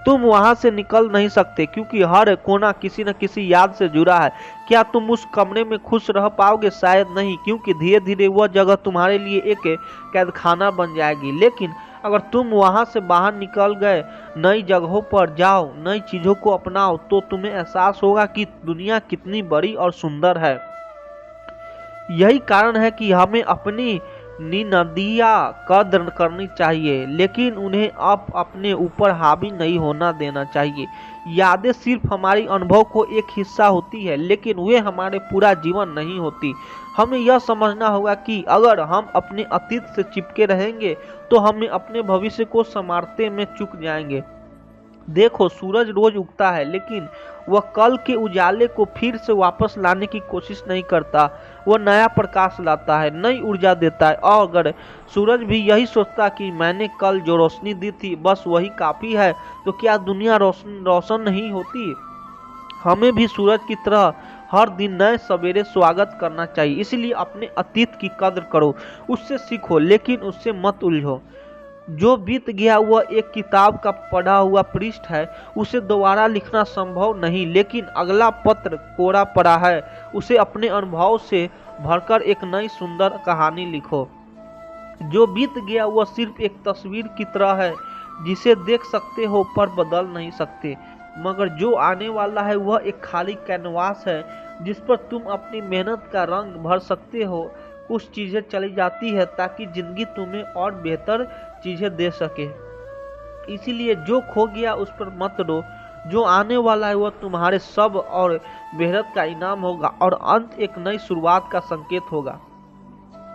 तुम वहां से निकल नहीं सकते क्योंकि हर कोना किसी न किसी याद से जुड़ा है। क्या तुम उस कमरे में खुश रह पाओगे? शायद नहीं, क्योंकि धीरे धीरे वह जगह तुम्हारे लिए एक कैदखाना बन जाएगी। लेकिन अगर तुम वहां से बाहर निकल गए, नई जगहों पर जाओ, नई चीजों को अपनाओ, तो तुम्हें एहसास होगा कि दुनिया कितनी बड़ी और सुंदर है। यही कारण है कि हमें अपनी नदियाँ कदर करनी चाहिए, लेकिन उन्हें अपने ऊपर हावी नहीं होना देना चाहिए। यादें सिर्फ हमारी अनुभव को एक हिस्सा होती है, लेकिन वे हमारे पूरा जीवन नहीं होती। हमें यह समझना होगा कि अगर हम अपने अतीत से चिपके रहेंगे तो हमें अपने भविष्य को संवारने में चूक जाएंगे। देखो, सूरज रोज उगता है, लेकिन वह कल के उजाले को फिर से वापस लाने की कोशिश नहीं करता। वह नया प्रकाश लाता है, नई ऊर्जा देता है। और अगर सूरज भी यही सोचता कि मैंने कल जो रोशनी दी थी बस वही काफी है, तो क्या दुनिया रोशन नहीं होती? हमें भी सूरज की तरह हर दिन नए सवेरे स्वागत करना चाहिए। इसलिए अपने अतीत की कद्र करो, उससे सीखो, लेकिन उससे मत उलझो। जो बीत गया वह एक किताब का पढ़ा हुआ पृष्ठ है, उसे दोबारा लिखना संभव नहीं, लेकिन अगला पत्र कोरा पड़ा है, उसे अपने अनुभव से भरकर एक नई सुंदर कहानी लिखो। जो बीत गया वह सिर्फ एक तस्वीर की तरह है जिसे देख सकते हो पर बदल नहीं सकते, मगर जो आने वाला है वह एक खाली कैनवास है जिस पर तुम अपनी मेहनत का रंग भर सकते हो। कुछ चीजें चली जाती है ताकि जिंदगी तुम्हें और बेहतर चीजें दे सके, इसीलिए जो खो गया उस पर मत रो। जो आने वाला है वह तुम्हारे सब और मेहनत का इनाम होगा और अंत एक नई शुरुआत का संकेत होगा।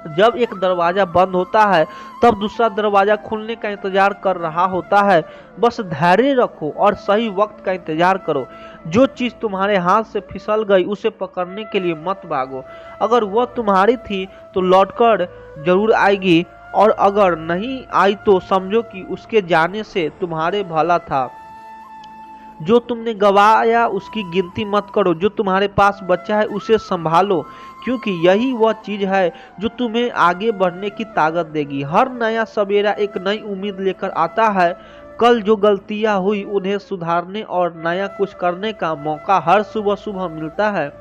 जब एक दरवाजा बंद होता है तब दूसरा दरवाजा खुलने का इंतजार कर रहा होता है। बस धैर्य रखो और सही वक्त का इंतजार करो। जो चीज तुम्हारे हाथ से फिसल गई उसे पकड़ने के लिए मत भागो। अगर वह तुम्हारी थी तो लौटकर जरूर आएगी, और अगर नहीं आई तो समझो कि उसके जाने से तुम्हारे भला था। जो तुमने गवाया उसकी गिनती मत करो, जो तुम्हारे पास बचा है उसे संभालो, क्योंकि यही वह चीज है जो तुम्हें आगे बढ़ने की ताकत देगी। हर नया सवेरा एक नई उम्मीद लेकर आता है। कल जो गलतियां हुई उन्हें सुधारने और नया कुछ करने का मौका हर सुबह सुबह मिलता है।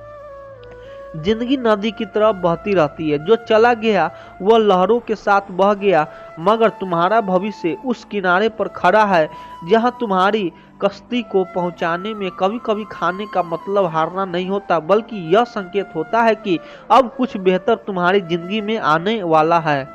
जिंदगी नदी की तरह बहती रहती है, जो चला गया वह लहरों के साथ बह गया, मगर तुम्हारा भविष्य उस किनारे पर खड़ा है जहां तुम्हारी कश्ती को पहुंचाने में कभी कभी खाने का मतलब हारना नहीं होता, बल्कि यह संकेत होता है कि अब कुछ बेहतर तुम्हारी जिंदगी में आने वाला है।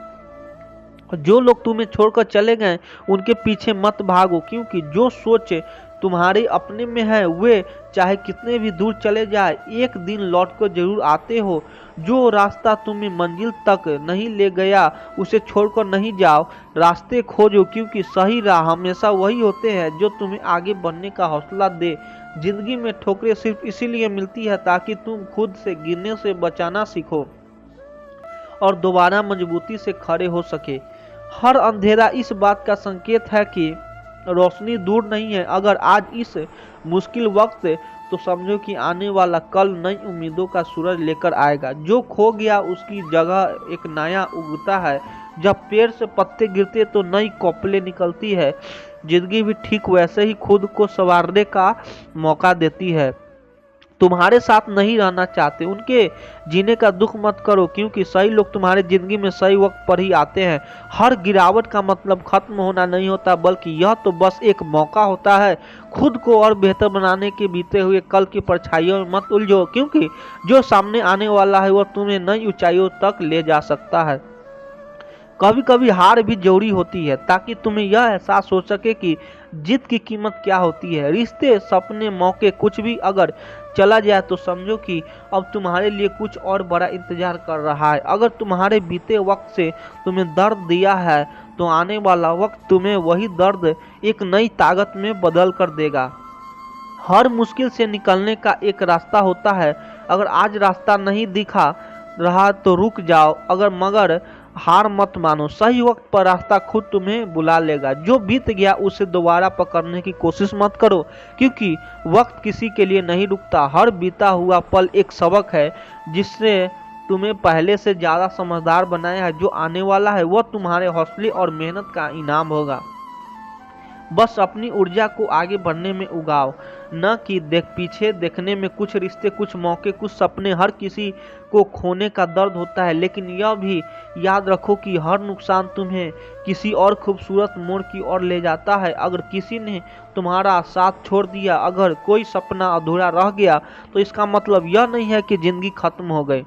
जो लोग तुम्हें छोड़कर चले गए उनके पीछे मत भागो, क्योंकि जो सोच तुम्हारे अपने में है वे चाहे कितने भी दूर चले जाए एक दिन लौट कर जरूर आते हो। जो रास्ता तुम्हें मंजिल तक नहीं ले गया उसे छोड़कर नहीं जाओ, रास्ते खोजो, क्योंकि सही राह हमेशा वही होते हैं जो तुम्हें आगे बढ़ने का हौसला दे। जिंदगी में ठोकरें सिर्फ इसीलिए मिलती है ताकि तुम खुद से गिरने से बचाना सीखो और दोबारा मजबूती से खड़े हो सके। हर अंधेरा इस बात का संकेत है कि रोशनी दूर नहीं है। अगर आज इस मुश्किल वक्त तो समझो कि आने वाला कल नई उम्मीदों का सूरज लेकर आएगा। जो खो गया उसकी जगह एक नया उगता है। जब पेड़ से पत्ते गिरते तो नई कोपलें निकलती है। जिंदगी भी ठीक वैसे ही खुद को संवारने का मौका देती है। तुम्हारे साथ नहीं रहना चाहते उनके जीने का दुख मत करो, क्योंकि सही लोग तुम्हारे जिंदगी में सही वक्त पर ही आते हैं। हर गिरावट का मतलब खत्म होना नहीं होता, बल्कि यह तो बस एक मौका होता है। खुद को और बेहतर बनाने के बीते हुए कल की परछाइयों में मत उलझो, क्योंकि जो सामने आने वाला है वह तुम्हें नई ऊंचाइयों तक ले जा सकता है। कभी कभी हार भी जरूरी होती है ताकि तुम्हें यह एहसास हो सके कि जीत की कीमत क्या होती है। रिश्ते, सपने, मौके, कुछ भी अगर चला जाए तो समझो कि अब तुम्हारे लिए कुछ और बड़ा इंतजार कर रहा है। अगर तुम्हारे बीते वक्त से तुम्हें दर्द दिया है तो आने वाला वक्त तुम्हें वही दर्द एक नई ताकत में बदल कर देगा। हर मुश्किल से निकलने का एक रास्ता होता है। अगर आज रास्ता नहीं दिखा रहा तो रुक जाओ, मगर हार मत मानो। सही वक्त पर रास्ता खुद तुम्हें बुला लेगा। जो बीत गया उसे दोबारा पकड़ने की कोशिश मत करो, क्योंकि वक्त किसी के लिए नहीं रुकता। हर बीता हुआ पल एक सबक है जिसने तुम्हें पहले से ज्यादा समझदार बनाया है। जो आने वाला है वह तुम्हारे हौसले और मेहनत का इनाम होगा। बस अपनी ऊर्जा को आगे बढ़ने में उगाओ, न कि पीछे देखने में। कुछ रिश्ते, कुछ मौके, कुछ सपने, हर किसी को खोने का दर्द होता है, लेकिन यह भी याद रखो कि हर नुकसान तुम्हें किसी और खूबसूरत मोड़ की ओर ले जाता है। अगर किसी ने तुम्हारा साथ छोड़ दिया, अगर कोई सपना अधूरा रह गया, तो इसका मतलब यह नहीं है कि जिंदगी खत्म हो गई।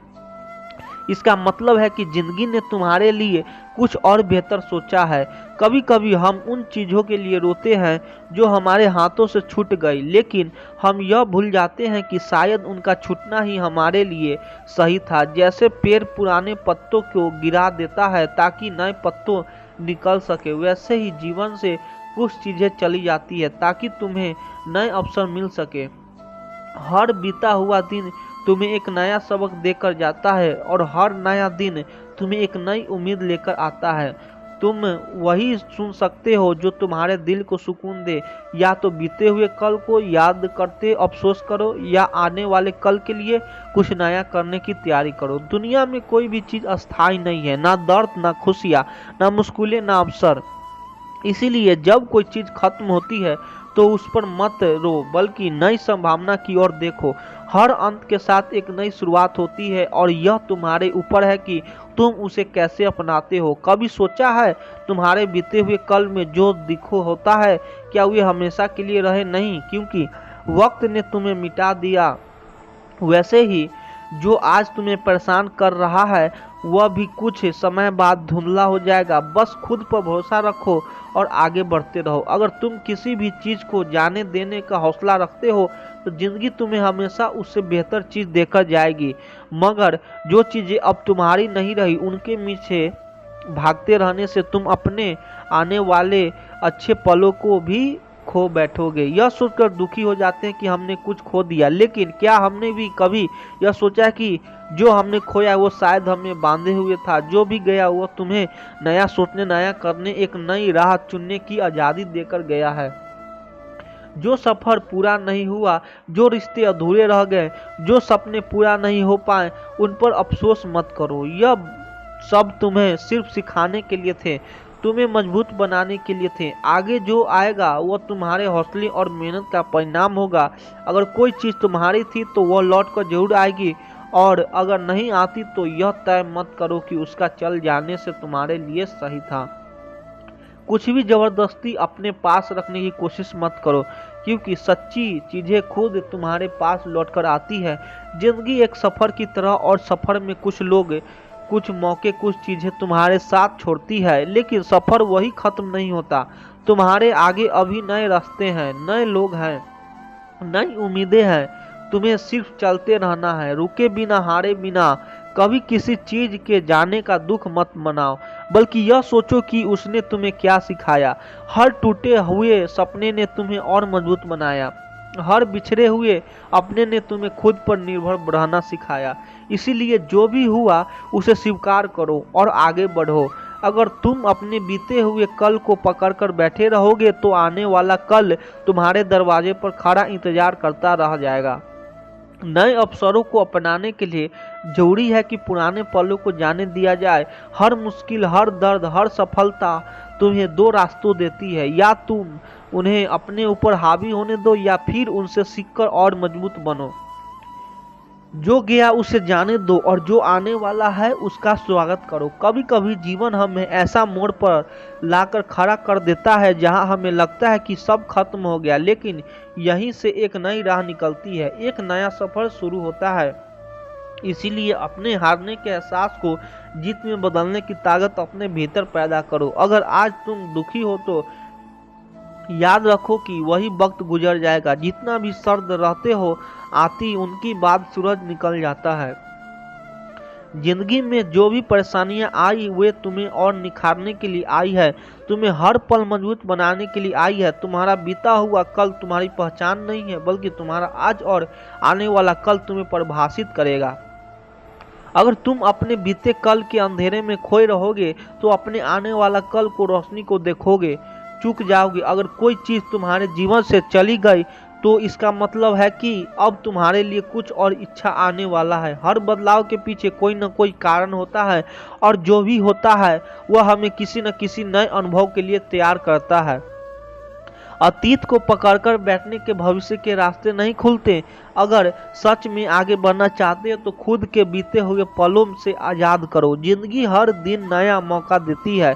इसका मतलब है कि जिंदगी ने तुम्हारे लिए कुछ और बेहतर सोचा है। कभी कभी हम उन चीजों के लिए रोते हैं जो हमारे हाथों से छूट गई, लेकिन हम यह भूल जाते हैं कि शायद उनका छूटना ही हमारे लिए सही था। जैसे पेड़ पुराने पत्तों को गिरा देता है ताकि नए पत्तों निकल सके, वैसे ही जीवन से कुछ चीजें चली जाती है ताकि तुम्हें नए अवसर मिल सके। हर बीता हुआ दिन तुम्हें एक नया सबक देकर जाता है और हर नया दिन तुम्हें एक नई उम्मीद लेकर आता है। तुम वही सुन सकते हो जो तुम्हारे दिल को सुकून दे। या तो बीते हुए कल को याद करते अफसोस करो, या आने वाले कल के लिए कुछ नया करने की तैयारी करो। दुनिया में कोई भी चीज अस्थायी नहीं है, ना दर्द, ना खुशियाँ, ना मुश्किलें, ना अवसर। इसीलिए जब कोई चीज खत्म होती है तो उस पर मत रो, बल्कि नई संभावना की ओर देखो। हर अंत के साथ एक नई शुरुआत होती है और यह तुम्हारे ऊपर है कि तुम उसे कैसे अपनाते हो। कभी सोचा है तुम्हारे बीते हुए कल में जो दिखो होता है, क्या वे हमेशा के लिए रहे? नहीं, क्योंकि वक्त ने तुम्हें मिटा दिया। वैसे ही जो आज तुम्हें परेशान कर रहा है वह भी कुछ समय बाद धुंधला हो जाएगा। बस खुद पर भरोसा रखो और आगे बढ़ते रहो। अगर तुम किसी भी चीज़ को जाने देने का हौसला रखते हो तो जिंदगी तुम्हें हमेशा उससे बेहतर चीज़ देकर जाएगी। मगर जो चीज़ें अब तुम्हारी नहीं रही उनके पीछे भागते रहने से तुम अपने आने वाले अच्छे पलों को भी खो बैठोगे। यह सोचकर दुखी हो जाते हैं कि हमने कुछ खो दिया, लेकिन क्या हमने भी कभी यह सोचा कि जो हमने खोया वो शायद हमें बांधे हुए था? जो भी गया वो तुम्हें नया सोचने, नया करने, एक नई राह चुनने की आज़ादी देकर गया है। जो सफ़र पूरा नहीं हुआ, जो रिश्ते अधूरे रह गए, जो सपने पूरा नहीं हो पाए, उन पर अफसोस मत करो। यह सब तुम्हें सिर्फ सिखाने के लिए थे, तुम्हें मजबूत बनाने के लिए थे। आगे जो आएगा वह तुम्हारे हौसले और मेहनत का परिणाम होगा। अगर कोई चीज़ तुम्हारी थी तो वह लौट कर जरूर आएगी, और अगर नहीं आती तो यह तय मत करो कि उसका चल जाने से तुम्हारे लिए सही था। कुछ भी जबरदस्ती अपने पास रखने की कोशिश मत करो, क्योंकि सच्ची चीजें खुद तुम्हारे पास लौटकर आती है। जिंदगी एक सफर की तरह, और सफर में कुछ लोग, कुछ मौके, कुछ चीजें तुम्हारे साथ छोड़ती है, लेकिन सफर वही खत्म नहीं होता। तुम्हारे आगे अभी नए रास्ते हैं, नए लोग हैं, नई उम्मीदें हैं। तुम्हें सिर्फ चलते रहना है, रुके बिना, हारे बिना। कभी किसी चीज के जाने का दुख मत मनाओ, बल्कि यह सोचो कि उसने तुम्हें क्या सिखाया। हर टूटे हुए सपने ने तुम्हें और मजबूत बनाया। हर बिछड़े हुए अपने ने तुम्हें खुद पर निर्भर रहना सिखाया। इसीलिए जो भी हुआ उसे स्वीकार करो और आगे बढ़ो। अगर तुम अपने बीते हुए कल को पकड़कर बैठे रहोगे तो आने वाला कल तुम्हारे दरवाजे पर खड़ा इंतजार करता रह जाएगा। नए अवसरों को अपनाने के लिए जरूरी है कि पुराने पलों को जाने दिया जाए। हर मुश्किल, हर दर्द, हर सफलता तुम्हें दो रास्तों देती है। या तुम उन्हें अपने ऊपर हावी होने दो, या फिर उनसे सीखकर और मजबूत बनो। जो गया उसे जाने दो, और जो आने वाला है उसका स्वागत करो। कभी कभी जीवन हमें ऐसा मोड़ पर लाकर खड़ा कर देता है जहां हमें लगता है कि सब खत्म हो गया, लेकिन यहीं से एक नई राह निकलती है, एक नया सफर शुरू होता है। इसीलिए अपने हारने के एहसास को जीत में बदलने की ताकत अपने भीतर पैदा करो। अगर आज तुम दुखी हो तो याद रखो कि वही वक्त गुजर जाएगा। जितना भी सर्द रहते हो आती उनकी बाद सूरज निकल जाता है। जिंदगी में जो भी परेशानियां आई वे तुम्हें और निखारने के लिए आई है, तुम्हें हर पल मजबूत बनाने के लिए आई है। तुम्हारा बीता हुआ कल तुम्हारी पहचान नहीं है, बल्कि तुम्हारा आज और आने वाला कल तुम्हें परिभाषित करेगा। अगर तुम अपने बीते कल के अंधेरे में खोए रहोगे तो अपने आने वाला कल को रोशनी को देखोगे चूक जाओगे। अगर कोई चीज़ तुम्हारे जीवन से चली गई तो इसका मतलब है कि अब तुम्हारे लिए कुछ और इच्छा आने वाला है। हर बदलाव के पीछे कोई न कोई कारण होता है, और जो भी होता है वह हमें किसी न किसी नए अनुभव के लिए तैयार करता है। अतीत को पकड़कर बैठने के भविष्य के रास्ते नहीं खुलते। अगर सच में आगे बढ़ना चाहते हो तो खुद के बीते हुए पलों से आज़ाद करो। जिंदगी हर दिन नया मौका देती है,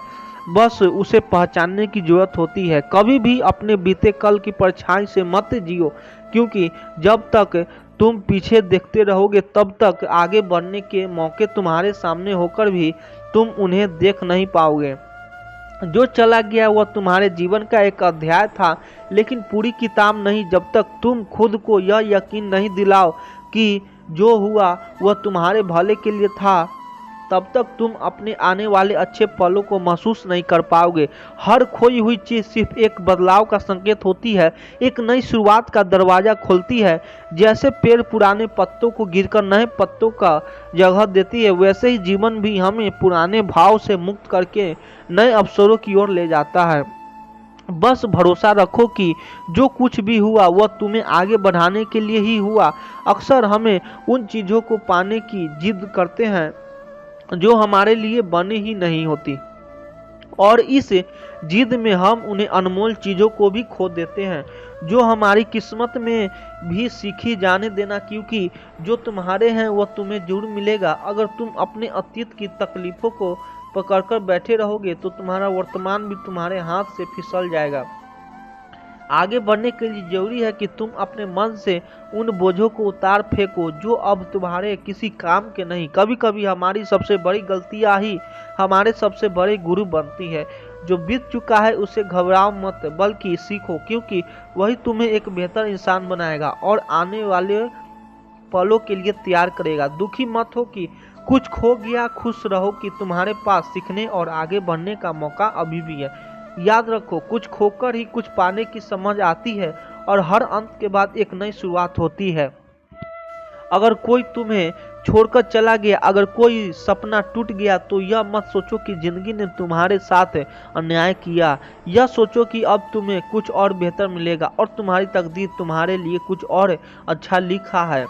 बस उसे पहचानने की जरूरत होती है। कभी भी अपने बीते कल की परछाई से मत जियो, क्योंकि जब तक तुम पीछे देखते रहोगे तब तक आगे बढ़ने के मौके तुम्हारे सामने होकर भी तुम उन्हें देख नहीं पाओगे। जो चला गया वह तुम्हारे जीवन का एक अध्याय था, लेकिन पूरी किताब नहीं। जब तक तुम खुद को यह यकीन नहीं दिलाओ कि जो हुआ वह तुम्हारे भले के लिए था, तब तक तुम अपने आने वाले अच्छे पलों को महसूस नहीं कर पाओगे। हर खोई हुई चीज़ सिर्फ एक बदलाव का संकेत होती है, एक नई शुरुआत का दरवाजा खोलती है। जैसे पेड़ पुराने पत्तों को गिरकर नए पत्तों का जगह देती है, वैसे ही जीवन भी हमें पुराने भाव से मुक्त करके नए अवसरों की ओर ले जाता है। बस भरोसा रखो कि जो कुछ भी हुआ वह तुम्हें आगे बढ़ाने के लिए ही हुआ। अक्सर हमें उन चीज़ों को पाने की जिद करते हैं जो हमारे लिए बनी ही नहीं होती, और इस जिद में हम उन्हें अनमोल चीज़ों को भी खो देते हैं। जो हमारी किस्मत में भी सीखी जाने देना, क्योंकि जो तुम्हारे हैं वह तुम्हें जरूर मिलेगा। अगर तुम अपने अतीत की तकलीफों को पकड़कर बैठे रहोगे तो तुम्हारा वर्तमान भी तुम्हारे हाथ से फिसल जाएगा। आगे बढ़ने के लिए जरूरी है कि तुम अपने मन से उन बोझों को उतार फेंको जो अब तुम्हारे किसी काम के नहीं। कभी कभी हमारी सबसे बड़ी गलतियां ही हमारे सबसे बड़े गुरु बनती है। जो बीत चुका है उसे घबराओ मत, बल्कि सीखो, क्योंकि वही तुम्हें एक बेहतर इंसान बनाएगा और आने वाले पलों के लिए तैयार करेगा। दुखी मत हो कि कुछ खो गया, खुश रहो कि तुम्हारे पास सीखने और आगे बढ़ने का मौका अभी भी है। याद रखो, कुछ खोकर ही कुछ पाने की समझ आती है और हर अंत के बाद एक नई शुरुआत होती है। अगर कोई तुम्हें छोड़कर चला गया, अगर कोई सपना टूट गया, तो यह मत सोचो कि जिंदगी ने तुम्हारे साथ अन्याय किया। यह सोचो कि अब तुम्हें कुछ और बेहतर मिलेगा और तुम्हारी तकदीर तुम्हारे लिए कुछ और अच्छा लिखा है।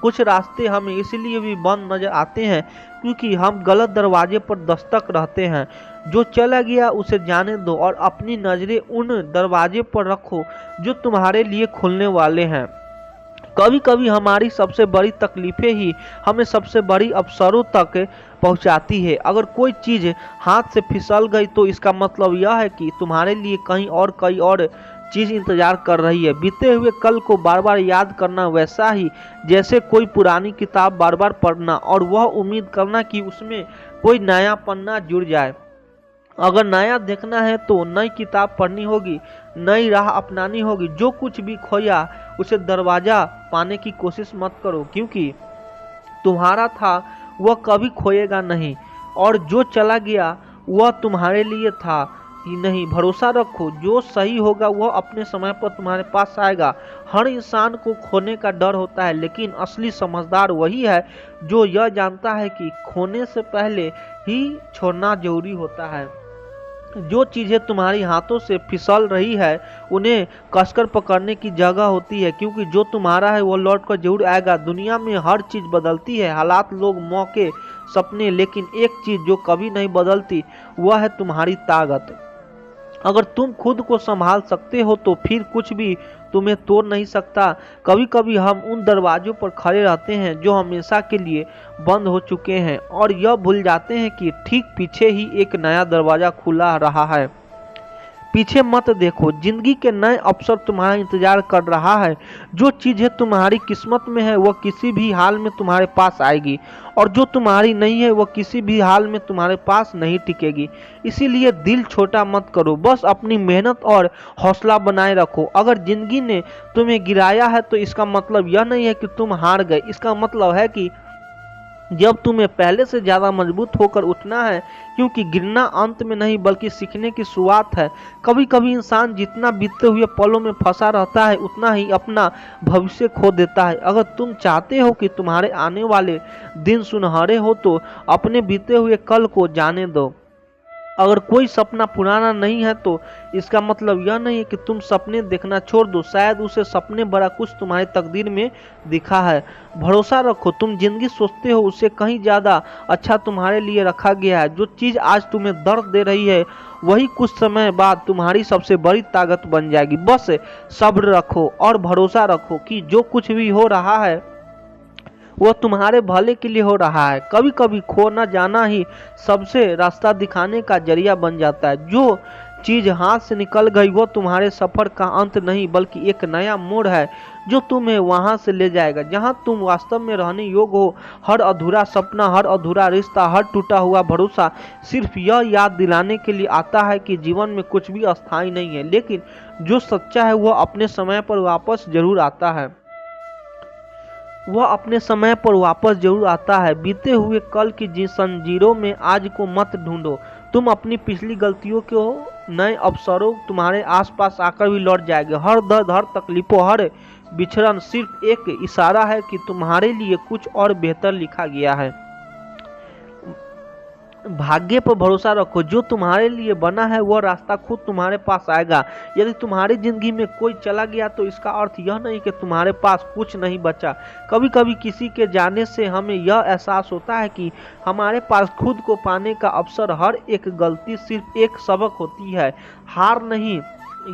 कुछ रास्ते हमें इसलिए भी बंद नजर आते हैं क्योंकि हम गलत दरवाजे पर दस्तक रहते हैं। जो चला गया उसे जाने दो और अपनी नजरें उन दरवाजे पर रखो जो तुम्हारे लिए खुलने वाले हैं। कभी कभी हमारी सबसे बड़ी तकलीफें ही हमें सबसे बड़ी अवसरों तक पहुंचाती है। अगर कोई चीज़ हाथ से फिसल गई तो इसका मतलब यह है कि तुम्हारे लिए कहीं और कई और चीज़ इंतजार कर रही है। बीते हुए कल को बार बार याद करना वैसा ही जैसे कोई पुरानी किताब बार बार पढ़ना और वह उम्मीद करना कि उसमें कोई नया पन्ना जुड़ जाए। अगर नया देखना है तो नई किताब पढ़नी होगी, नई राह अपनानी होगी। जो कुछ भी खोया उसे दरवाजा पाने की कोशिश मत करो, क्योंकि तुम्हारा था वह कभी खोएगा नहीं, और जो चला गया वह तुम्हारे लिए था ही नहीं। भरोसा रखो, जो सही होगा वह अपने समय पर तुम्हारे पास आएगा। हर इंसान को खोने का डर होता है, लेकिन असली समझदार वही है जो यह जानता है कि खोने से पहले ही छोड़ना जरूरी होता है। जो चीज़ें तुम्हारी हाथों से फिसल रही है उन्हें कसकर पकड़ने की जगह होती है, क्योंकि जो तुम्हारा है वो लौट कर जरूर आएगा। दुनिया में हर चीज़ बदलती है, हालात, लोग, मौके, सपने, लेकिन एक चीज़ जो कभी नहीं बदलती वह है तुम्हारी ताकत। अगर तुम खुद को संभाल सकते हो तो फिर कुछ भी तुम्हें तोड़ नहीं सकता। कभी कभी हम उन दरवाजों पर खड़े रहते हैं जो हमेशा के लिए बंद हो चुके हैं और यह भूल जाते हैं कि ठीक पीछे ही एक नया दरवाजा खुला रहा है। पीछे मत देखो, जिंदगी के नए अवसर तुम्हारा इंतजार कर रहा है। जो चीज़ें तुम्हारी किस्मत में है वह किसी भी हाल में तुम्हारे पास आएगी, और जो तुम्हारी नहीं है वह किसी भी हाल में तुम्हारे पास नहीं टिकेगी। इसीलिए दिल छोटा मत करो, बस अपनी मेहनत और हौसला बनाए रखो। अगर जिंदगी ने तुम्हें गिराया है तो इसका मतलब यह नहीं है कि तुम हार गए, इसका मतलब है कि जब तुम्हें पहले से ज़्यादा मजबूत होकर उठना है, क्योंकि गिरना अंत में नहीं बल्कि सीखने की शुरुआत है। कभी कभी इंसान जितना बीतते हुए पलों में फंसा रहता है उतना ही अपना भविष्य खो देता है। अगर तुम चाहते हो कि तुम्हारे आने वाले दिन सुनहरे हो तो अपने बीते हुए कल को जाने दो। अगर कोई सपना पुराना नहीं है तो इसका मतलब यह नहीं है कि तुम सपने देखना छोड़ दो, शायद उसे सपने बड़ा कुछ तुम्हारी तकदीर में दिखा है। भरोसा रखो, तुम जिंदगी सोचते हो उससे कहीं ज़्यादा अच्छा तुम्हारे लिए रखा गया है। जो चीज़ आज तुम्हें दर्द दे रही है वही कुछ समय बाद तुम्हारी सबसे बड़ी ताकत बन जाएगी। बस सब्र रखो और भरोसा रखो कि जो कुछ भी हो रहा है वह तुम्हारे भले के लिए हो रहा है। कभी कभी खो न जाना ही सबसे रास्ता दिखाने का जरिया बन जाता है। जो चीज़ हाथ से निकल गई वो तुम्हारे सफ़र का अंत नहीं बल्कि एक नया मोड़ है जो तुम्हें वहां से ले जाएगा जहां तुम वास्तव में रहने योग्य हो। हर अधूरा सपना, हर अधूरा रिश्ता, हर टूटा हुआ भरोसा सिर्फ यह याद दिलाने के लिए आता है कि जीवन में कुछ भी अस्थायी नहीं है, लेकिन जो सच्चा है वह अपने समय पर वापस जरूर आता है। वह अपने समय पर वापस जरूर आता है। बीते हुए कल की जंजीरों में आज को मत ढूंढो। तुम अपनी पिछली गलतियों को नए अवसरों तुम्हारे आसपास आकर भी लौट जाएंगे। हर दर्द, हर तकलीफों, हर बिछड़न सिर्फ एक इशारा है कि तुम्हारे लिए कुछ और बेहतर लिखा गया है। भाग्य पर भरोसा रखो, जो तुम्हारे लिए बना है वह रास्ता खुद तुम्हारे पास आएगा। यदि तुम्हारी जिंदगी में कोई चला गया तो इसका अर्थ यह नहीं कि तुम्हारे पास कुछ नहीं बचा। कभी कभी किसी के जाने से हमें यह एहसास होता है कि हमारे पास खुद को पाने का अवसर। हर एक गलती सिर्फ एक सबक होती है, हार नहीं।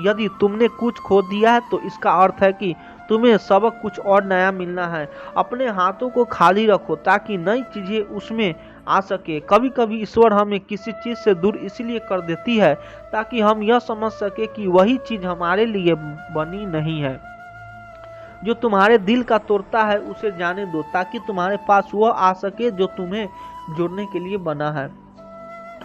यदि तुमने कुछ खो दिया है तो इसका अर्थ है कि तुम्हें सबक कुछ और नया मिलना है। अपने हाथों को खाली रखो ताकि नई चीजें उसमें आ सके। कभी कभी ईश्वर हमें किसी चीज से दूर इसलिए कर देती है ताकि हम यह समझ सके कि वही चीज हमारे लिए बनी नहीं है। जो तुम्हारे दिल का तोड़ता है उसे जाने दो ताकि तुम्हारे पास वह आ सके जो तुम्हें जोड़ने के लिए बना है।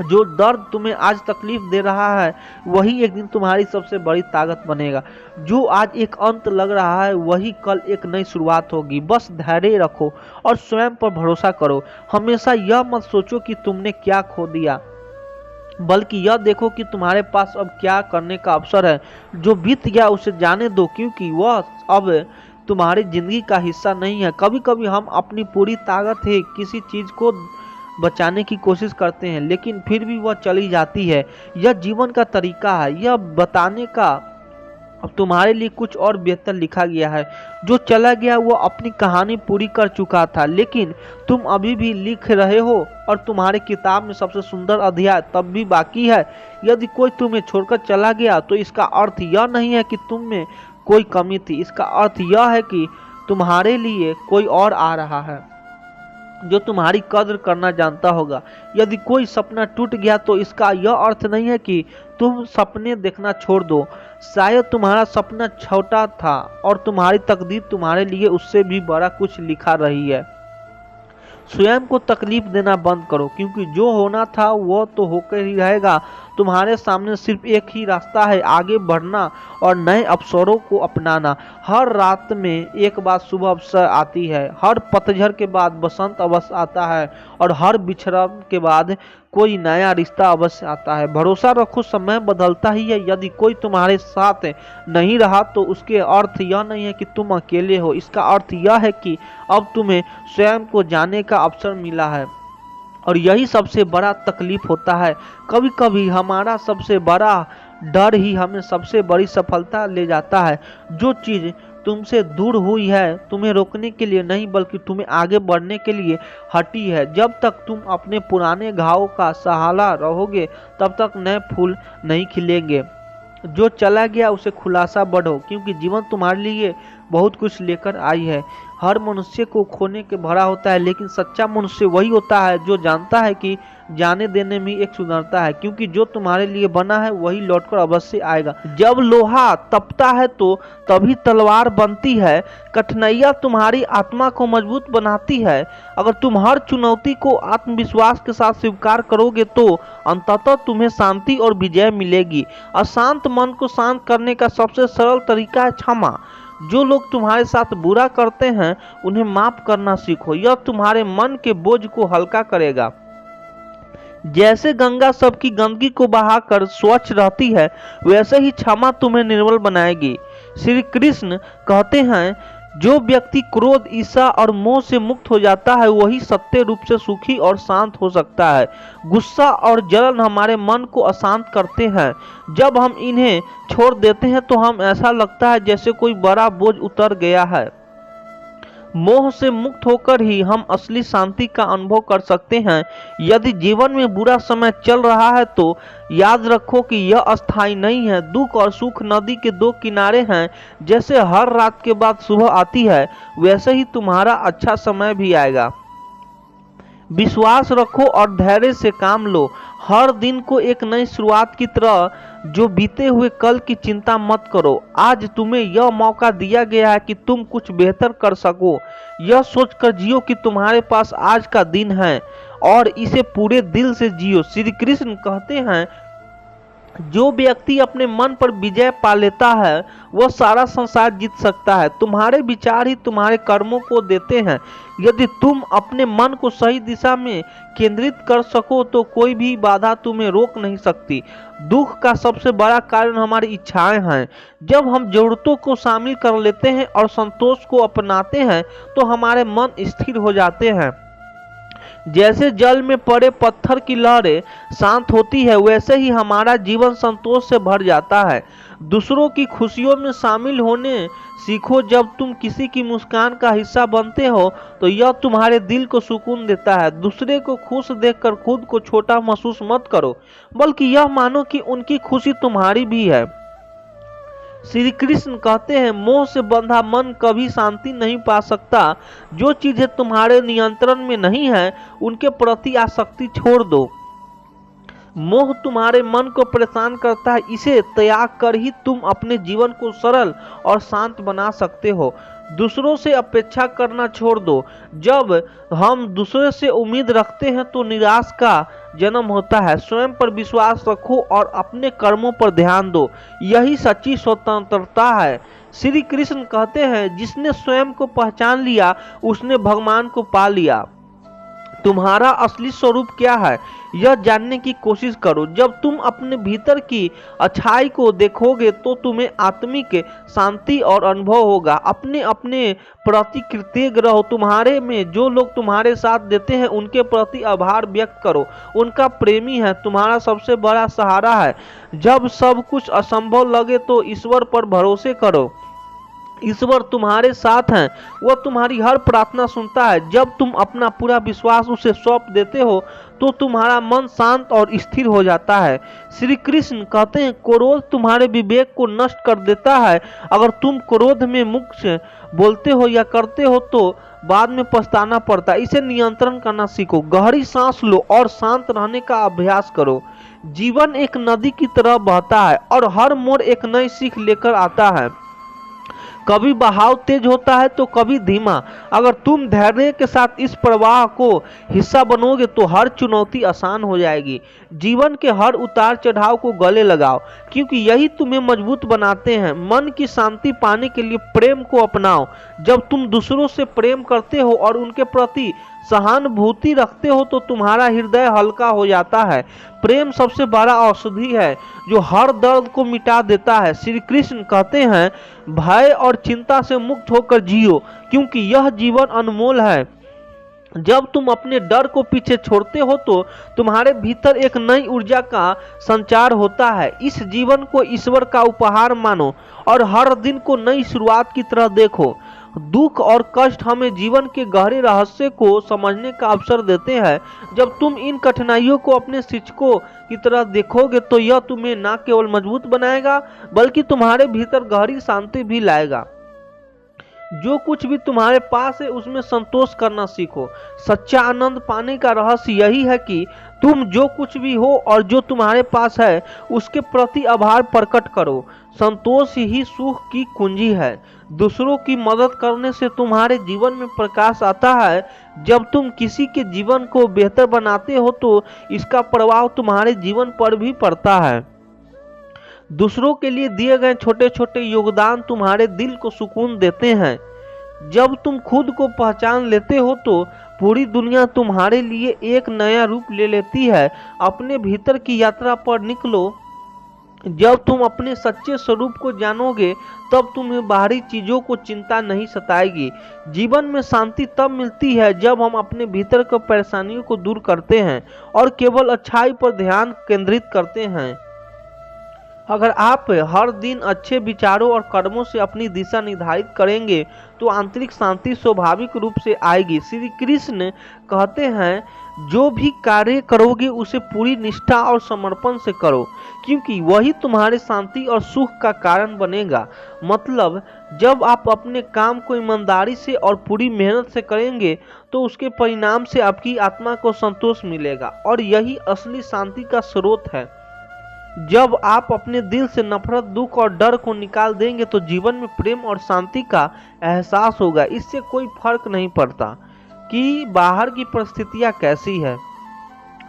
जो दर्द तुम्हें आज तकलीफ दे रहा है वही एक दिन तुम्हारी सबसे बड़ी ताकत बनेगा। जो आज एक अंत लग रहा है वही कल एक नई शुरुआत होगी। बस धैर्य रखो और स्वयं पर भरोसा करो। हमेशा यह मत सोचो कि तुमने क्या खो दिया, बल्कि यह देखो कि तुम्हारे पास अब क्या करने का अवसर है। जो बीत गया उसे जाने दो, क्योंकि वह अब तुम्हारी जिंदगी का हिस्सा नहीं है। कभी कभी हम अपनी पूरी ताकत है किसी चीज को बचाने की कोशिश करते हैं, लेकिन फिर भी वह चली जाती है। यह जीवन का तरीका है। यह बताने का अब तुम्हारे लिए कुछ और बेहतर लिखा गया है। जो चला गया वो अपनी कहानी पूरी कर चुका था, लेकिन तुम अभी भी लिख रहे हो और तुम्हारे किताब में सबसे सुंदर अध्याय तब भी बाकी है। यदि कोई तुम्हें छोड़कर चला गया तो इसका अर्थ यह नहीं है कि तुम में कोई कमी थी। इसका अर्थ यह है कि तुम्हारे लिए कोई और आ रहा है जो तुम्हारी कद्र करना जानता होगा। यदि कोई सपना टूट गया तो इसका यह अर्थ नहीं है कि तुम सपने देखना छोड़ दो। शायद तुम्हारा सपना छोटा था और तुम्हारी तकदीर तुम्हारे लिए उससे भी बड़ा कुछ लिखा रही है। स्वयं को तकलीफ देना बंद करो, क्योंकि जो होना था वो तो होकर ही रहेगा। तुम्हारे सामने सिर्फ एक ही रास्ता है, आगे बढ़ना और नए अवसरों को अपनाना। हर रात में एक बार सुबह अवसर आती है, हर पतझड़ के बाद बसंत अवश्य आता है और हर बिछड़न के बाद कोई नया रिश्ता अवश्य आता है। भरोसा रखो, समय बदलता ही है। यदि कोई तुम्हारे साथ नहीं रहा तो उसके अर्थ यह नहीं है कि तुम अकेले हो। इसका अर्थ यह है कि अब तुम्हें स्वयं को जानने का अवसर मिला है, और यही सबसे बड़ा तकलीफ होता है। कभी कभी हमारा सबसे बड़ा डर ही हमें सबसे बड़ी सफलता ले जाता है। जो चीज़ तुमसे दूर हुई है तुम्हें रोकने के लिए नहीं, बल्कि तुम्हें आगे बढ़ने के लिए हटी है। जब तक तुम अपने पुराने घावों का सहारा रहोगे तब तक नए फूल नहीं खिलेंगे। जो चला गया उसे खुलासा बढ़ो, क्योंकि जीवन तुम्हारे लिए बहुत कुछ लेकर आई है। हर मनुष्य को खोने के भरा होता है, लेकिन सच्चा मनुष्य वही होता है जो जानता है कि जाने देने में एक सुंदरता है, क्योंकि जो तुम्हारे लिए बना है वही लौटकर अवश्य आएगा। जब लोहा तपता है तो तभी तलवार बनती है। कठिनाइयाँ तुम्हारी आत्मा को मजबूत बनाती है। अगर तुम हर चुनौती को आत्मविश्वास के साथ स्वीकार करोगे तो अंततः तुम्हें शांति और विजय मिलेगी। अशांत मन को शांत करने का सबसे सरल तरीका है क्षमा। जो लोग तुम्हारे साथ बुरा करते हैं उन्हें माफ करना सीखो। यह तुम्हारे मन के बोझ को हल्का करेगा। जैसे गंगा सबकी गंदगी को बहाकर स्वच्छ रहती है, वैसे ही क्षमा तुम्हें निर्मल बनाएगी। श्री कृष्ण कहते हैं, जो व्यक्ति क्रोध, ईर्ष्या और मोह से मुक्त हो जाता है वही सत्य रूप से सुखी और शांत हो सकता है। गुस्सा और जलन हमारे मन को अशांत करते हैं। जब हम इन्हें छोड़ देते हैं तो हम ऐसा लगता है जैसे कोई बड़ा बोझ उतर गया है। मोह से मुक्त होकर ही हम असली शांति का अनुभव कर सकते हैं। यदि जीवन में बुरा समय चल रहा है तो याद रखो कि यह अस्थायी नहीं है। दुख और सुख नदी के दो किनारे हैं। जैसे हर रात के बाद सुबह आती है, वैसे ही तुम्हारा अच्छा समय भी आएगा। विश्वास रखो और धैर्य से काम लो। हर दिन को एक नई शुरुआत की तरह जो बीते हुए कल की चिंता मत करो। आज तुम्हें यह मौका दिया गया है कि तुम कुछ बेहतर कर सको। यह सोचकर जियो कि तुम्हारे पास आज का दिन है और इसे पूरे दिल से जियो। श्री कृष्ण कहते हैं, जो व्यक्ति अपने मन पर विजय पा लेता है वह सारा संसार जीत सकता है। तुम्हारे विचार ही तुम्हारे कर्मों को देते हैं। यदि तुम अपने मन को सही दिशा में केंद्रित कर सको तो कोई भी बाधा तुम्हें रोक नहीं सकती। दुख का सबसे बड़ा कारण हमारी इच्छाएं हैं। जब हम जरूरतों को शामिल कर लेते हैं और संतोष को अपनाते हैं तो हमारे मन स्थिर हो जाते हैं। जैसे जल में पड़े पत्थर की लहरें शांत होती है, वैसे ही हमारा जीवन संतोष से भर जाता है। दूसरों की खुशियों में शामिल होने सीखो। जब तुम किसी की मुस्कान का हिस्सा बनते हो तो यह तुम्हारे दिल को सुकून देता है। दूसरे को खुश देखकर खुद को छोटा महसूस मत करो, बल्कि यह मानो कि उनकी खुशी तुम्हारी भी है। श्री कृष्ण कहते हैं, मोह से बंधा मन कभी शांति नहीं पा सकता। जो चीजें तुम्हारे नियंत्रण में नहीं है उनके प्रति आसक्ति छोड़ दो। मोह तुम्हारे मन को परेशान करता है, इसे त्याग कर ही तुम अपने जीवन को सरल और शांत बना सकते हो। दूसरों से अपेक्षा करना छोड़ दो। जब हम दूसरे से उम्मीद रखते हैं तो निराश का जन्म होता है। स्वयं पर विश्वास रखो और अपने कर्मों पर ध्यान दो, यही सच्ची स्वतंत्रता है। श्री कृष्ण कहते हैं, जिसने स्वयं को पहचान लिया उसने भगवान को पा लिया। तुम्हारा असली स्वरूप क्या है, यह जानने की कोशिश करो। जब तुम अपने भीतर की अच्छाई को देखोगे तो तुम्हें आत्मिक शांति और अनुभव होगा। अपने अपने प्रति कृतज्ञ रहो। तुम्हारे में जो लोग तुम्हारे साथ देते हैं उनके प्रति आभार व्यक्त करो। उनका प्रेमी है, तुम्हारा सबसे बड़ा सहारा है। जब सब कुछ असंभव लगे तो ईश्वर पर भरोसे करो। ईश्वर तुम्हारे साथ हैं, वह तुम्हारी हर प्रार्थना सुनता है। जब तुम अपना पूरा विश्वास उसे सौंप देते हो तो तुम्हारा मन शांत और स्थिर हो जाता है। श्री कृष्ण कहते हैं, क्रोध तुम्हारे विवेक को नष्ट कर देता है। अगर तुम क्रोध में मुक्त बोलते हो या करते हो तो बाद में पछताना पड़ता है। इसे नियंत्रण करना सीखो। गहरी सांस लो और शांत रहने का अभ्यास करो। जीवन एक नदी की तरह बहता है और हर मोड़ एक नई सीख लेकर आता है। कभी बहाव तेज होता है तो कभी धीमा। अगर तुम धैर्य के साथ इस प्रवाह को हिस्सा बनोगे तो हर चुनौती आसान हो जाएगी। जीवन के हर उतार चढ़ाव को गले लगाओ, क्योंकि यही तुम्हें मजबूत बनाते हैं। मन की शांति पाने के लिए प्रेम को अपनाओ। जब तुम दूसरों से प्रेम करते हो और उनके प्रति सहानुभूति रखते हो तो तुम्हारा हृदय हल्का हो जाता है। प्रेम सबसे बड़ा औषधि है जो हर दर्द को मिटा देता है। श्री कृष्ण कहते हैं, भय और चिंता से मुक्त होकर जियो, क्योंकि यह जीवन अनमोल है। जब तुम अपने डर को पीछे छोड़ते हो तो तुम्हारे भीतर एक नई ऊर्जा का संचार होता है। इस जीवन को ईश्वर का उपहार मानो और हर दिन को नई शुरुआत की तरह देखो। दुख और कष्ट हमें जीवन के गहरे रहस्य को समझने का अवसर देते हैं। जब तुम इन कठिनाइयों को अपने शिक्षकों की तरह देखोगे तो यह तुम्हें न केवल मजबूत बनाएगा बल्कि तुम्हारे भीतर गहरी शांति भी लाएगा। जो कुछ भी तुम्हारे पास है उसमें संतोष करना सीखो। सच्चा आनंद पाने का रहस्य यही है कि तुम जो कुछ भी हो और जो तुम्हारे पास है उसके प्रति आभार प्रकट करो। संतोष ही सुख की कुंजी है। दूसरों की मदद करने से तुम्हारे जीवन में प्रकाश आता है। जब तुम किसी के जीवन को बेहतर बनाते हो तो इसका प्रभाव तुम्हारे जीवन पर भी पड़ता है। दूसरों के लिए दिए गए छोटे छोटे योगदान तुम्हारे दिल को सुकून देते हैं। जब तुम खुद को पहचान लेते हो तो पूरी दुनिया तुम्हारे लिए एक नया रूप ले लेती है। अपने भीतर की यात्रा पर निकलो। जब तुम अपने सच्चे स्वरूप को जानोगे तब तुम्हें बाहरी चीजों को चिंता नहीं सताएगी। जीवन में शांति तब मिलती है जब हम अपने भीतर की परेशानियों को दूर करते हैं और केवल अच्छाई पर ध्यान केंद्रित करते हैं। अगर आप हर दिन अच्छे विचारों और कर्मों से अपनी दिशा निर्धारित करेंगे तो आंतरिक शांति स्वाभाविक रूप से आएगी। श्री कृष्ण कहते हैं, जो भी कार्य करोगे उसे पूरी निष्ठा और समर्पण से करो, क्योंकि वही तुम्हारे शांति और सुख का कारण बनेगा। मतलब, जब आप अपने काम को ईमानदारी से और पूरी मेहनत से करेंगे तो उसके परिणाम से आपकी आत्मा को संतोष मिलेगा और यही असली शांति का स्रोत है। जब आप अपने दिल से नफरत, दुख और डर को निकाल देंगे तो जीवन में प्रेम और शांति का एहसास होगा। इससे कोई फर्क नहीं पड़ता कि बाहर की परिस्थितियां कैसी है।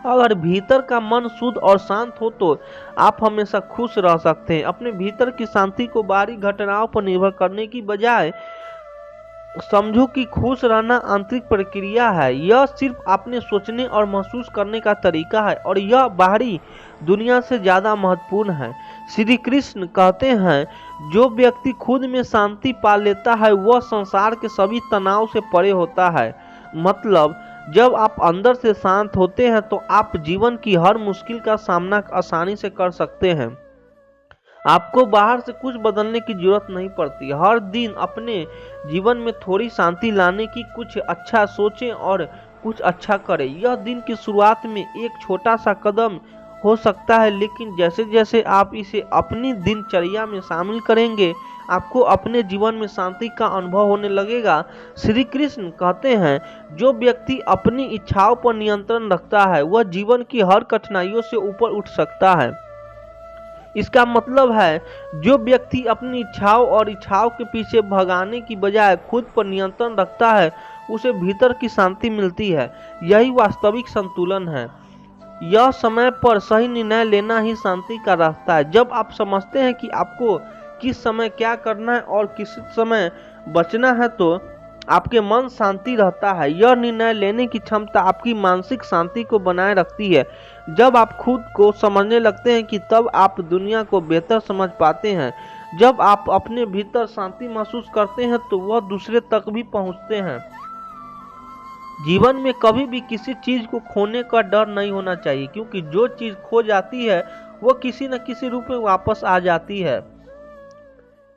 अगर भीतर का मन शुद्ध और शांत हो तो आप हमेशा खुश रह सकते हैं। अपने भीतर की शांति को बाहरी घटनाओं पर निर्भर करने की बजाय समझो कि खुश रहना आंतरिक प्रक्रिया है। यह सिर्फ अपने सोचने और महसूस करने का तरीका है और यह बाहरी दुनिया से ज्यादा महत्वपूर्ण है। श्री कृष्ण कहते हैं, जो व्यक्ति खुद में शांति पा लेता है वह संसार के सभी तनाव से परे होता है। मतलब, जब आप अंदर से शांत होते हैं तो आप जीवन की हर मुश्किल का सामना आसानी से कर सकते हैं। आपको बाहर से कुछ बदलने की जरूरत नहीं पड़ती। हर दिन अपने जीवन में थोड़ी शांति लाने की कुछ अच्छा सोचें और कुछ अच्छा करें। यह दिन की शुरुआत में एक छोटा सा कदम हो सकता है, लेकिन जैसे जैसे आप इसे अपनी दिनचर्या में शामिल करेंगे आपको अपने जीवन में शांति का अनुभव होने लगेगा। श्री कृष्ण कहते हैं, जो व्यक्ति अपनी इच्छाओं पर नियंत्रण रखता है वह जीवन की हर कठिनाइयों से ऊपर उठ सकता है। इसका मतलब है जो व्यक्ति अपनी इच्छाओं और इच्छाओं के पीछे भगाने की बजाय खुद पर नियंत्रण रखता है उसे भीतर की शांति मिलती है। यही वास्तविक संतुलन है। यह समय पर सही निर्णय लेना ही शांति का रास्ता है। जब आप समझते हैं कि आपको किस समय क्या करना है और किस समय बचना है तो आपके मन शांति रहता है। यह निर्णय लेने की क्षमता आपकी मानसिक शांति को बनाए रखती है। जब आप खुद को समझने लगते हैं कि तब आप दुनिया को बेहतर समझ पाते हैं। जब आप अपने भीतर शांति महसूस करते हैं तो वह दूसरे तक भी पहुंचते हैं। जीवन में कभी भी किसी चीज को खोने का डर नहीं होना चाहिए, क्योंकि जो चीज खो जाती है वो किसी न किसी रूप में वापस आ जाती है।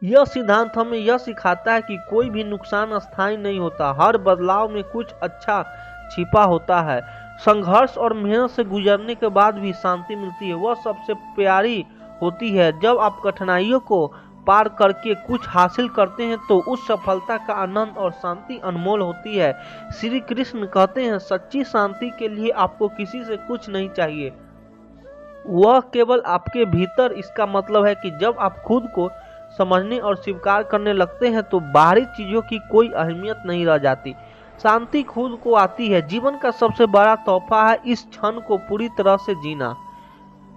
यह सिद्धांत हमें यह सिखाता है कि कोई भी नुकसान अस्थायी नहीं होता। हर बदलाव में कुछ अच्छा छिपा होता है। संघर्ष और मेहनत से गुजरने के बाद भी शांति मिलती है, वह सबसे प्यारी होती है। जब आप कठिनाइयों को पार करके कुछ हासिल करते हैं तो उस सफलता का आनंद और शांति अनमोल होती है। श्री कृष्ण कहते हैं, सच्ची शांति के लिए आपको किसी से कुछ नहीं चाहिए, वह केवल आपके भीतर। इसका मतलब है कि जब आप खुद को समझने और स्वीकार करने लगते हैं तो बाहरी चीजों की कोई अहमियत नहीं रह जाती। शांति खुद को आती है। जीवन का सबसे बड़ा तोहफा है इस क्षण को पूरी तरह से जीना,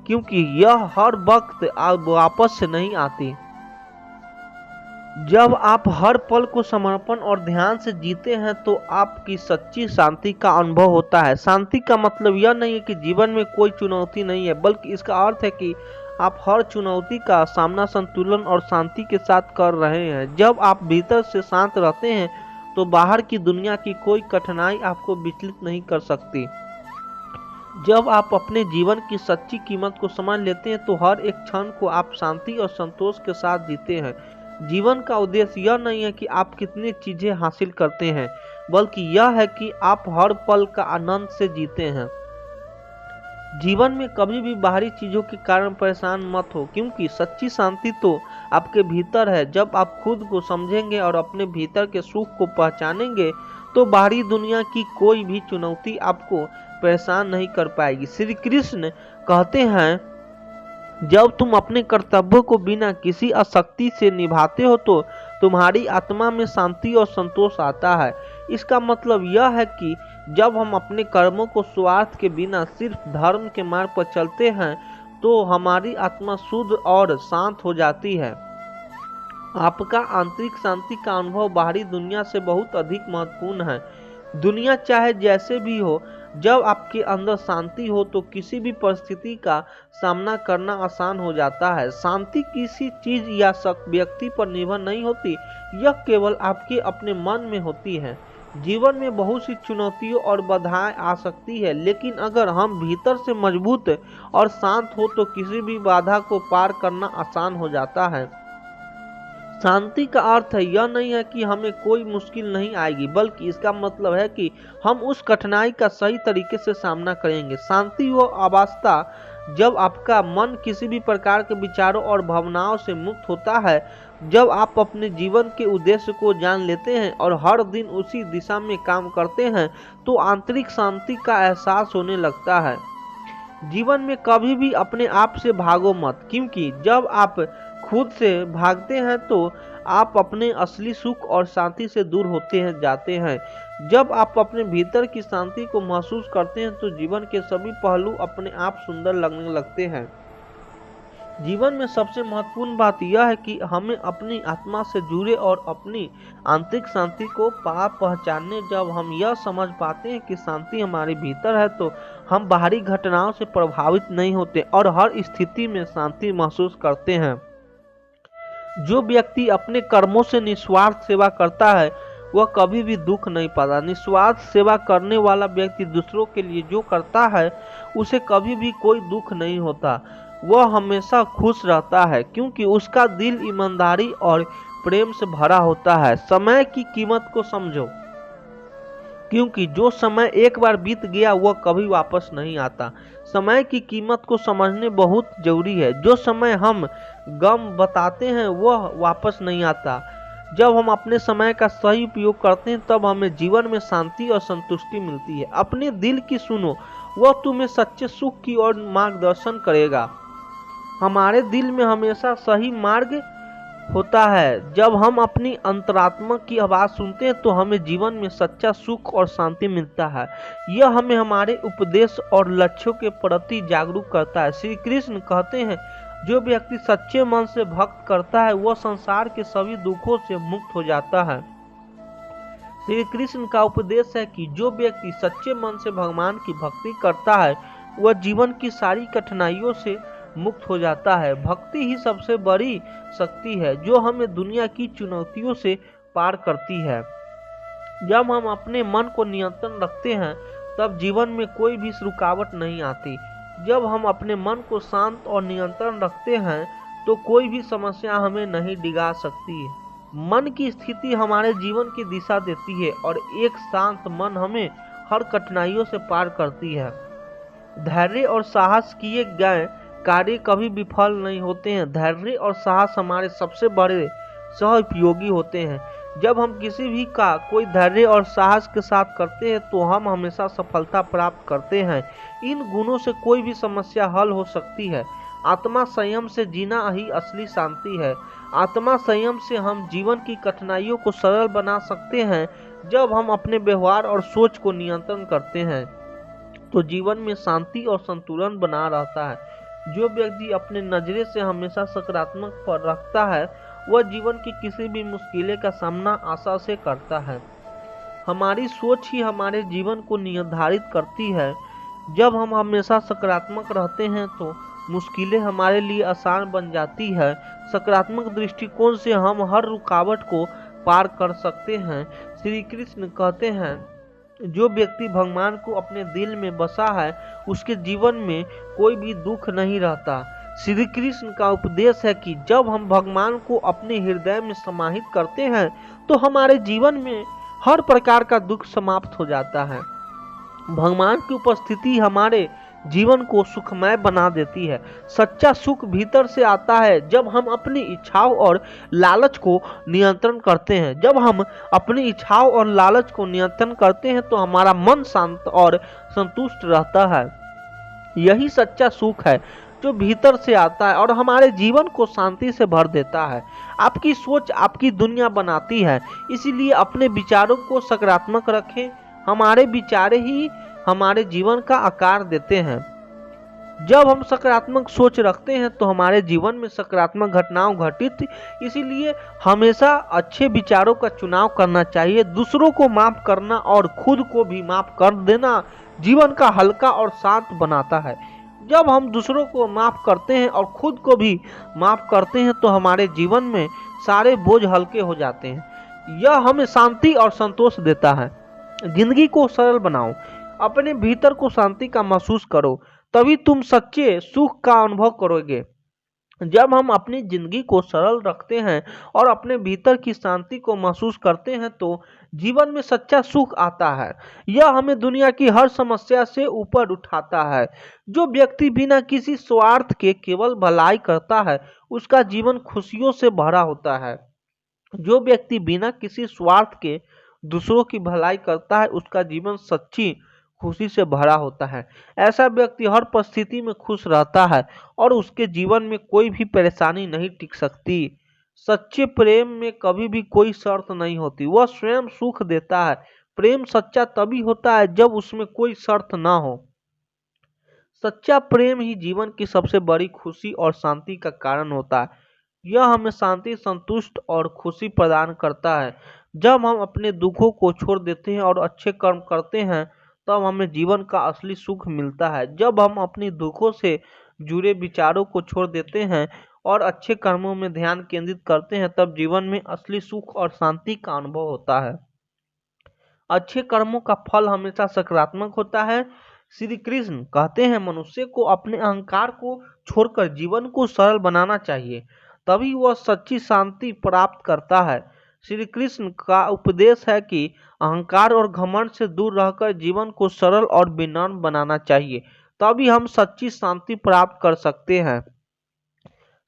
क्योंकि यह हर वक्त वापस से नहीं आती। जब आप हर पल को समर्पण और ध्यान से जीते हैं तो आपकी सच्ची शांति का अनुभव होता है। शांति का मतलब यह नहीं है कि जीवन में कोई चुनौती नहीं है, बल्कि इसका अर्थ है कि आप हर चुनौती का सामना संतुलन और शांति के साथ कर रहे हैं। जब आप भीतर से शांत रहते हैं तो बाहर की दुनिया की कोई कठिनाई आपको विचलित नहीं कर सकती। जब आप अपने जीवन की सच्ची कीमत को समझ लेते हैं तो हर एक क्षण को आप शांति और संतोष के साथ जीते हैं। जीवन का उद्देश्य यह नहीं है कि आप कितनी चीजें हासिल करते हैं, बल्कि यह है कि आप हर पल का आनंद से जीते हैं। जीवन में कभी भी बाहरी चीजों के कारण परेशान मत हो, क्योंकि सच्ची शांति तो आपके भीतर है। जब आप खुद को समझेंगे और अपने भीतर के सुख को पहचानेंगे तो बाहरी दुनिया की कोई भी चुनौती आपको परेशान नहीं कर पाएगी। श्री कृष्ण कहते हैं, जब तुम अपने कर्तव्यों को बिना किसी आसक्ति से निभाते हो तो तुम्हारी आत्मा में शांति और संतोष आता है। इसका मतलब यह है कि जब हम अपने कर्मों को स्वार्थ के बिना सिर्फ धर्म के मार्ग पर चलते हैं तो हमारी आत्मा शुद्ध और शांत हो जाती है। आपका आंतरिक शांति का अनुभव बाहरी दुनिया से बहुत अधिक महत्वपूर्ण है। दुनिया चाहे जैसे भी हो, जब आपके अंदर शांति हो तो किसी भी परिस्थिति का सामना करना आसान हो जाता है। शांति किसी चीज या व्यक्ति पर निर्भर नहीं होती, यह केवल आपके अपने मन में होती है। जीवन में बहुत सी चुनौतियों और बाधाएं आ सकती है, लेकिन अगर हम भीतर से मजबूत और शांत हो तो किसी भी बाधा को पार करना आसान हो जाता है। शांति का अर्थ है यह नहीं है कि हमें कोई मुश्किल नहीं आएगी, बल्कि इसका मतलब है कि हम उस कठिनाई का सही तरीके से सामना करेंगे। शांति वो अवस्था जब आपका मन किसी भी प्रकार के विचारों और भावनाओं से मुक्त होता है, जब आप अपने जीवन के उद्देश्य को जान लेते हैं और हर दिन उसी दिशा में काम करते हैं तो आंतरिक शांति का एहसास होने लगता है। जीवन में कभी भी अपने आप से भागो मत, क्योंकि जब आप खुद से भागते हैं तो आप अपने असली सुख और शांति से दूर होते हैं जाते हैं। जब आप अपने भीतर की शांति को महसूस करते हैं तो जीवन के सभी पहलू अपने आप सुंदर लगने लगते हैं। जीवन में सबसे महत्वपूर्ण बात यह है कि हमें अपनी आत्मा से जुड़े और अपनी आंतरिक शांति को पहचानने। जब हम यह समझ पाते हैं कि शांति हमारे भीतर है तो हम बाहरी घटनाओं से प्रभावित नहीं होते और हर स्थिति में शांति महसूस करते हैं। जो व्यक्ति अपने कर्मों से निस्वार्थ सेवा करता है वह कभी भी दुख नहीं पाता। निस्वार्थ सेवा करने वाला व्यक्ति दूसरों के लिए जो करता है उसे कभी भी कोई दुख नहीं होता। वह हमेशा खुश रहता है क्योंकि उसका दिल ईमानदारी और प्रेम से भरा होता है। समय की कीमत को समझो। क्योंकि जो समय एक बार बीत गया वह कभी वापस नहीं आता। समय की कीमत को समझने बहुत जरूरी है। जो समय हम गम बताते हैं वह वापस नहीं आता। जब हम अपने समय का सही उपयोग करते हैं तब हमें जीवन में शांति और संतुष्टि मिलती है। अपने दिल की सुनो, वह तुम्हें सच्चे सुख की ओर मार्गदर्शन करेगा। हमारे दिल में हमेशा सही मार्ग होता है। जब हम अपनी अंतरात्मा की आवाज सुनते हैं तो हमें जीवन में सच्चा सुख और शांति मिलता है। यह हमें हमारे उपदेश और लक्ष्यों के प्रति जागरूक करता है। श्री कृष्ण कहते हैं, जो व्यक्ति सच्चे मन से भक्त करता है वह संसार के सभी दुखों से मुक्त हो जाता है। श्री कृष्ण का उपदेश है कि जो व्यक्ति सच्चे मन से भगवान की भक्ति करता है वह जीवन की सारी कठिनाइयों से मुक्त हो जाता है। भक्ति ही सबसे बड़ी शक्ति है जो हमें दुनिया की चुनौतियों से पार करती है। जब हम अपने मन को नियंत्रण रखते हैं तब जीवन में कोई भी रुकावट नहीं आती। जब हम अपने मन को शांत और नियंत्रण रखते हैं तो कोई भी समस्या हमें नहीं डिगा सकती है। मन की स्थिति हमारे जीवन की दिशा देती है और एक शांत मन हमें हर कठिनाइयों से पार करती है। धैर्य और साहस किए गए कार्य कभी विफल नहीं होते हैं। धैर्य और साहस हमारे सबसे बड़े सहयोगी होते हैं। जब हम किसी भी का कोई धैर्य और साहस के साथ करते हैं तो हम हमेशा सफलता प्राप्त करते हैं। इन गुणों से कोई भी समस्या हल हो सकती है। आत्मा संयम से जीना ही असली शांति है। आत्मा संयम से हम जीवन की कठिनाइयों को सरल बना सकते हैं। जब हम अपने व्यवहार और सोच को नियंत्रण करते हैं तो जीवन में शांति और संतुलन बना रहता है। जो व्यक्ति अपने नजरे से हमेशा सकारात्मक पर रखता है वह जीवन की किसी भी मुश्किलें का सामना आशा से करता है। हमारी सोच ही हमारे जीवन को निर्धारित करती है। जब हम हमेशा सकारात्मक रहते हैं तो मुश्किलें हमारे लिए आसान बन जाती है। सकारात्मक दृष्टिकोण से हम हर रुकावट को पार कर सकते हैं। श्री कृष्ण कहते हैं, जो व्यक्ति भगवान को अपने दिल में बसा है उसके जीवन में कोई भी दुख नहीं रहता। श्री कृष्ण का उपदेश है कि जब हम भगवान को अपने हृदय में समाहित करते हैं तो हमारे जीवन में हर प्रकार का दुख समाप्त हो जाता है। भगवान की उपस्थिति हमारे जीवन को सुखमय बना देती है। सच्चा सुख भीतर से आता है जब हम अपनी इच्छाओं और लालच को नियंत्रण करते हैं। जब हम अपनी इच्छाओं और लालच को नियंत्रण करते हैं तो हमारा मन शांत और संतुष्ट रहता है। यही सच्चा सुख है जो भीतर से आता है और हमारे जीवन को शांति से भर देता है। आपकी सोच आपकी दुनिया बनाती है, इसीलिए अपने विचारों को सकारात्मक रखें। हमारे विचार ही हमारे जीवन का आकार देते हैं। जब हम सकारात्मक सोच रखते हैं तो हमारे जीवन में सकारात्मक घटनाएं घटित, इसीलिए हमेशा अच्छे विचारों का चुनाव करना चाहिए। दूसरों को माफ करना और खुद को भी माफ कर देना जीवन का हल्का और शांत बनाता है। जब हम दूसरों को माफ करते हैं और खुद को भी माफ करते हैं तो हमारे जीवन में सारे बोझ हल्के हो जाते हैं। यह हमें शांति और संतोष देता है। जिंदगी को सरल बनाओ, अपने भीतर को शांति का महसूस करो, तभी तुम सच्चे सुख का अनुभव करोगे। जब हम अपनी जिंदगी को सरल रखते हैं और अपने भीतर की शांति को महसूस करते हैं तो जीवन में सच्चा सुख आता है। यह हमें दुनिया की हर समस्या से ऊपर उठाता है। जो व्यक्ति बिना किसी स्वार्थ के केवल भलाई करता है उसका जीवन खुशियों से भरा होता है। जो व्यक्ति बिना किसी स्वार्थ के दूसरों की भलाई करता है उसका जीवन सच्ची खुशी से भरा होता है। ऐसा व्यक्ति हर परिस्थिति में खुश रहता है और उसके जीवन में कोई भी परेशानी नहीं टिक सकती। सच्चे प्रेम में कभी भी कोई शर्त नहीं होती, वह स्वयं सुख देता है। प्रेम सच्चा तभी होता है जब उसमें कोई शर्त ना हो। सच्चा प्रेम ही जीवन की सबसे बड़ी खुशी और शांति का कारण होता है। यह हमें शांति, संतुष्ट और खुशी प्रदान करता है। जब हम अपने दुखों को छोड़ देते हैं और अच्छे कर्म करते हैं तब हमें जीवन का असली सुख मिलता है। जब हम अपनी दुखों से जुड़े विचारों को छोड़ देते हैं और अच्छे कर्मों में ध्यान केंद्रित करते हैं तब जीवन में असली सुख और शांति का अनुभव होता है। अच्छे कर्मों का फल हमेशा सकारात्मक होता है। श्री कृष्ण कहते हैं, मनुष्य को अपने अहंकार को छोड़कर जीवन को सरल बनाना चाहिए, तभी वह सच्ची शांति प्राप्त करता है। श्री कृष्ण का उपदेश है कि अहंकार और घमंड से दूर रहकर जीवन को सरल और विनम्र बनाना चाहिए। तभी हम सच्ची शांति प्राप्त कर सकते हैं।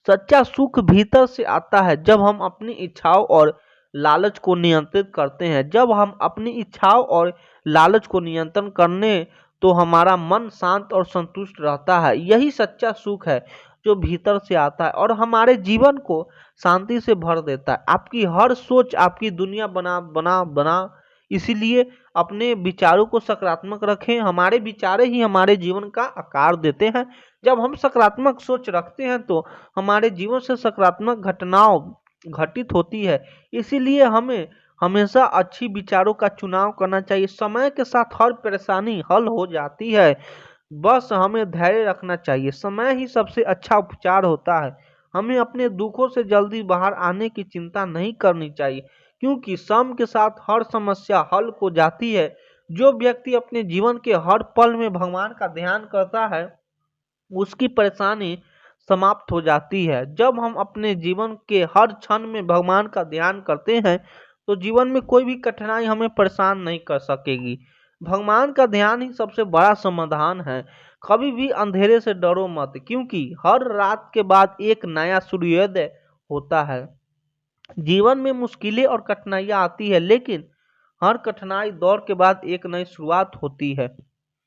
सच्चा सुख भीतर से आता है जब हम अपनी इच्छाओं और लालच को नियंत्रित करते हैं। जब हम अपनी इच्छाओं और लालच को नियंत्रण करने तो हमारा मन शांत और संतुष्ट रहता है। यही सच्चा सुख है जो भीतर से आता है और हमारे जीवन को शांति से भर देता है। आपकी हर सोच आपकी दुनिया बना बना बना इसीलिए अपने विचारों को सकारात्मक रखें। हमारे विचारे ही हमारे जीवन का आकार देते हैं। जब हम सकारात्मक सोच रखते हैं तो हमारे जीवन से सकारात्मक घटनाओं घटित होती है। इसीलिए हमें हमेशा अच्छी विचारों का चुनाव करना चाहिए। समय के साथ हर परेशानी हल हो जाती है, बस हमें धैर्य रखना चाहिए। समय ही सबसे अच्छा उपचार होता है। हमें अपने दुखों से जल्दी बाहर आने की चिंता नहीं करनी चाहिए, क्योंकि समय के साथ हर समस्या हल हो जाती है। जो व्यक्ति अपने जीवन के हर पल में भगवान का ध्यान करता है उसकी परेशानी समाप्त हो जाती है। जब हम अपने जीवन के हर क्षण में भगवान का ध्यान करते हैं तो जीवन में कोई भी कठिनाई हमें परेशान नहीं कर सकेगी। भगवान का ध्यान ही सबसे बड़ा समाधान है। कभी भी अंधेरे से डरो मत, क्योंकि हर रात के बाद एक नया सूर्योदय होता है। जीवन में मुश्किलें और कठिनाइयां आती है, लेकिन हर कठिनाई दौर के बाद एक नई शुरुआत होती है।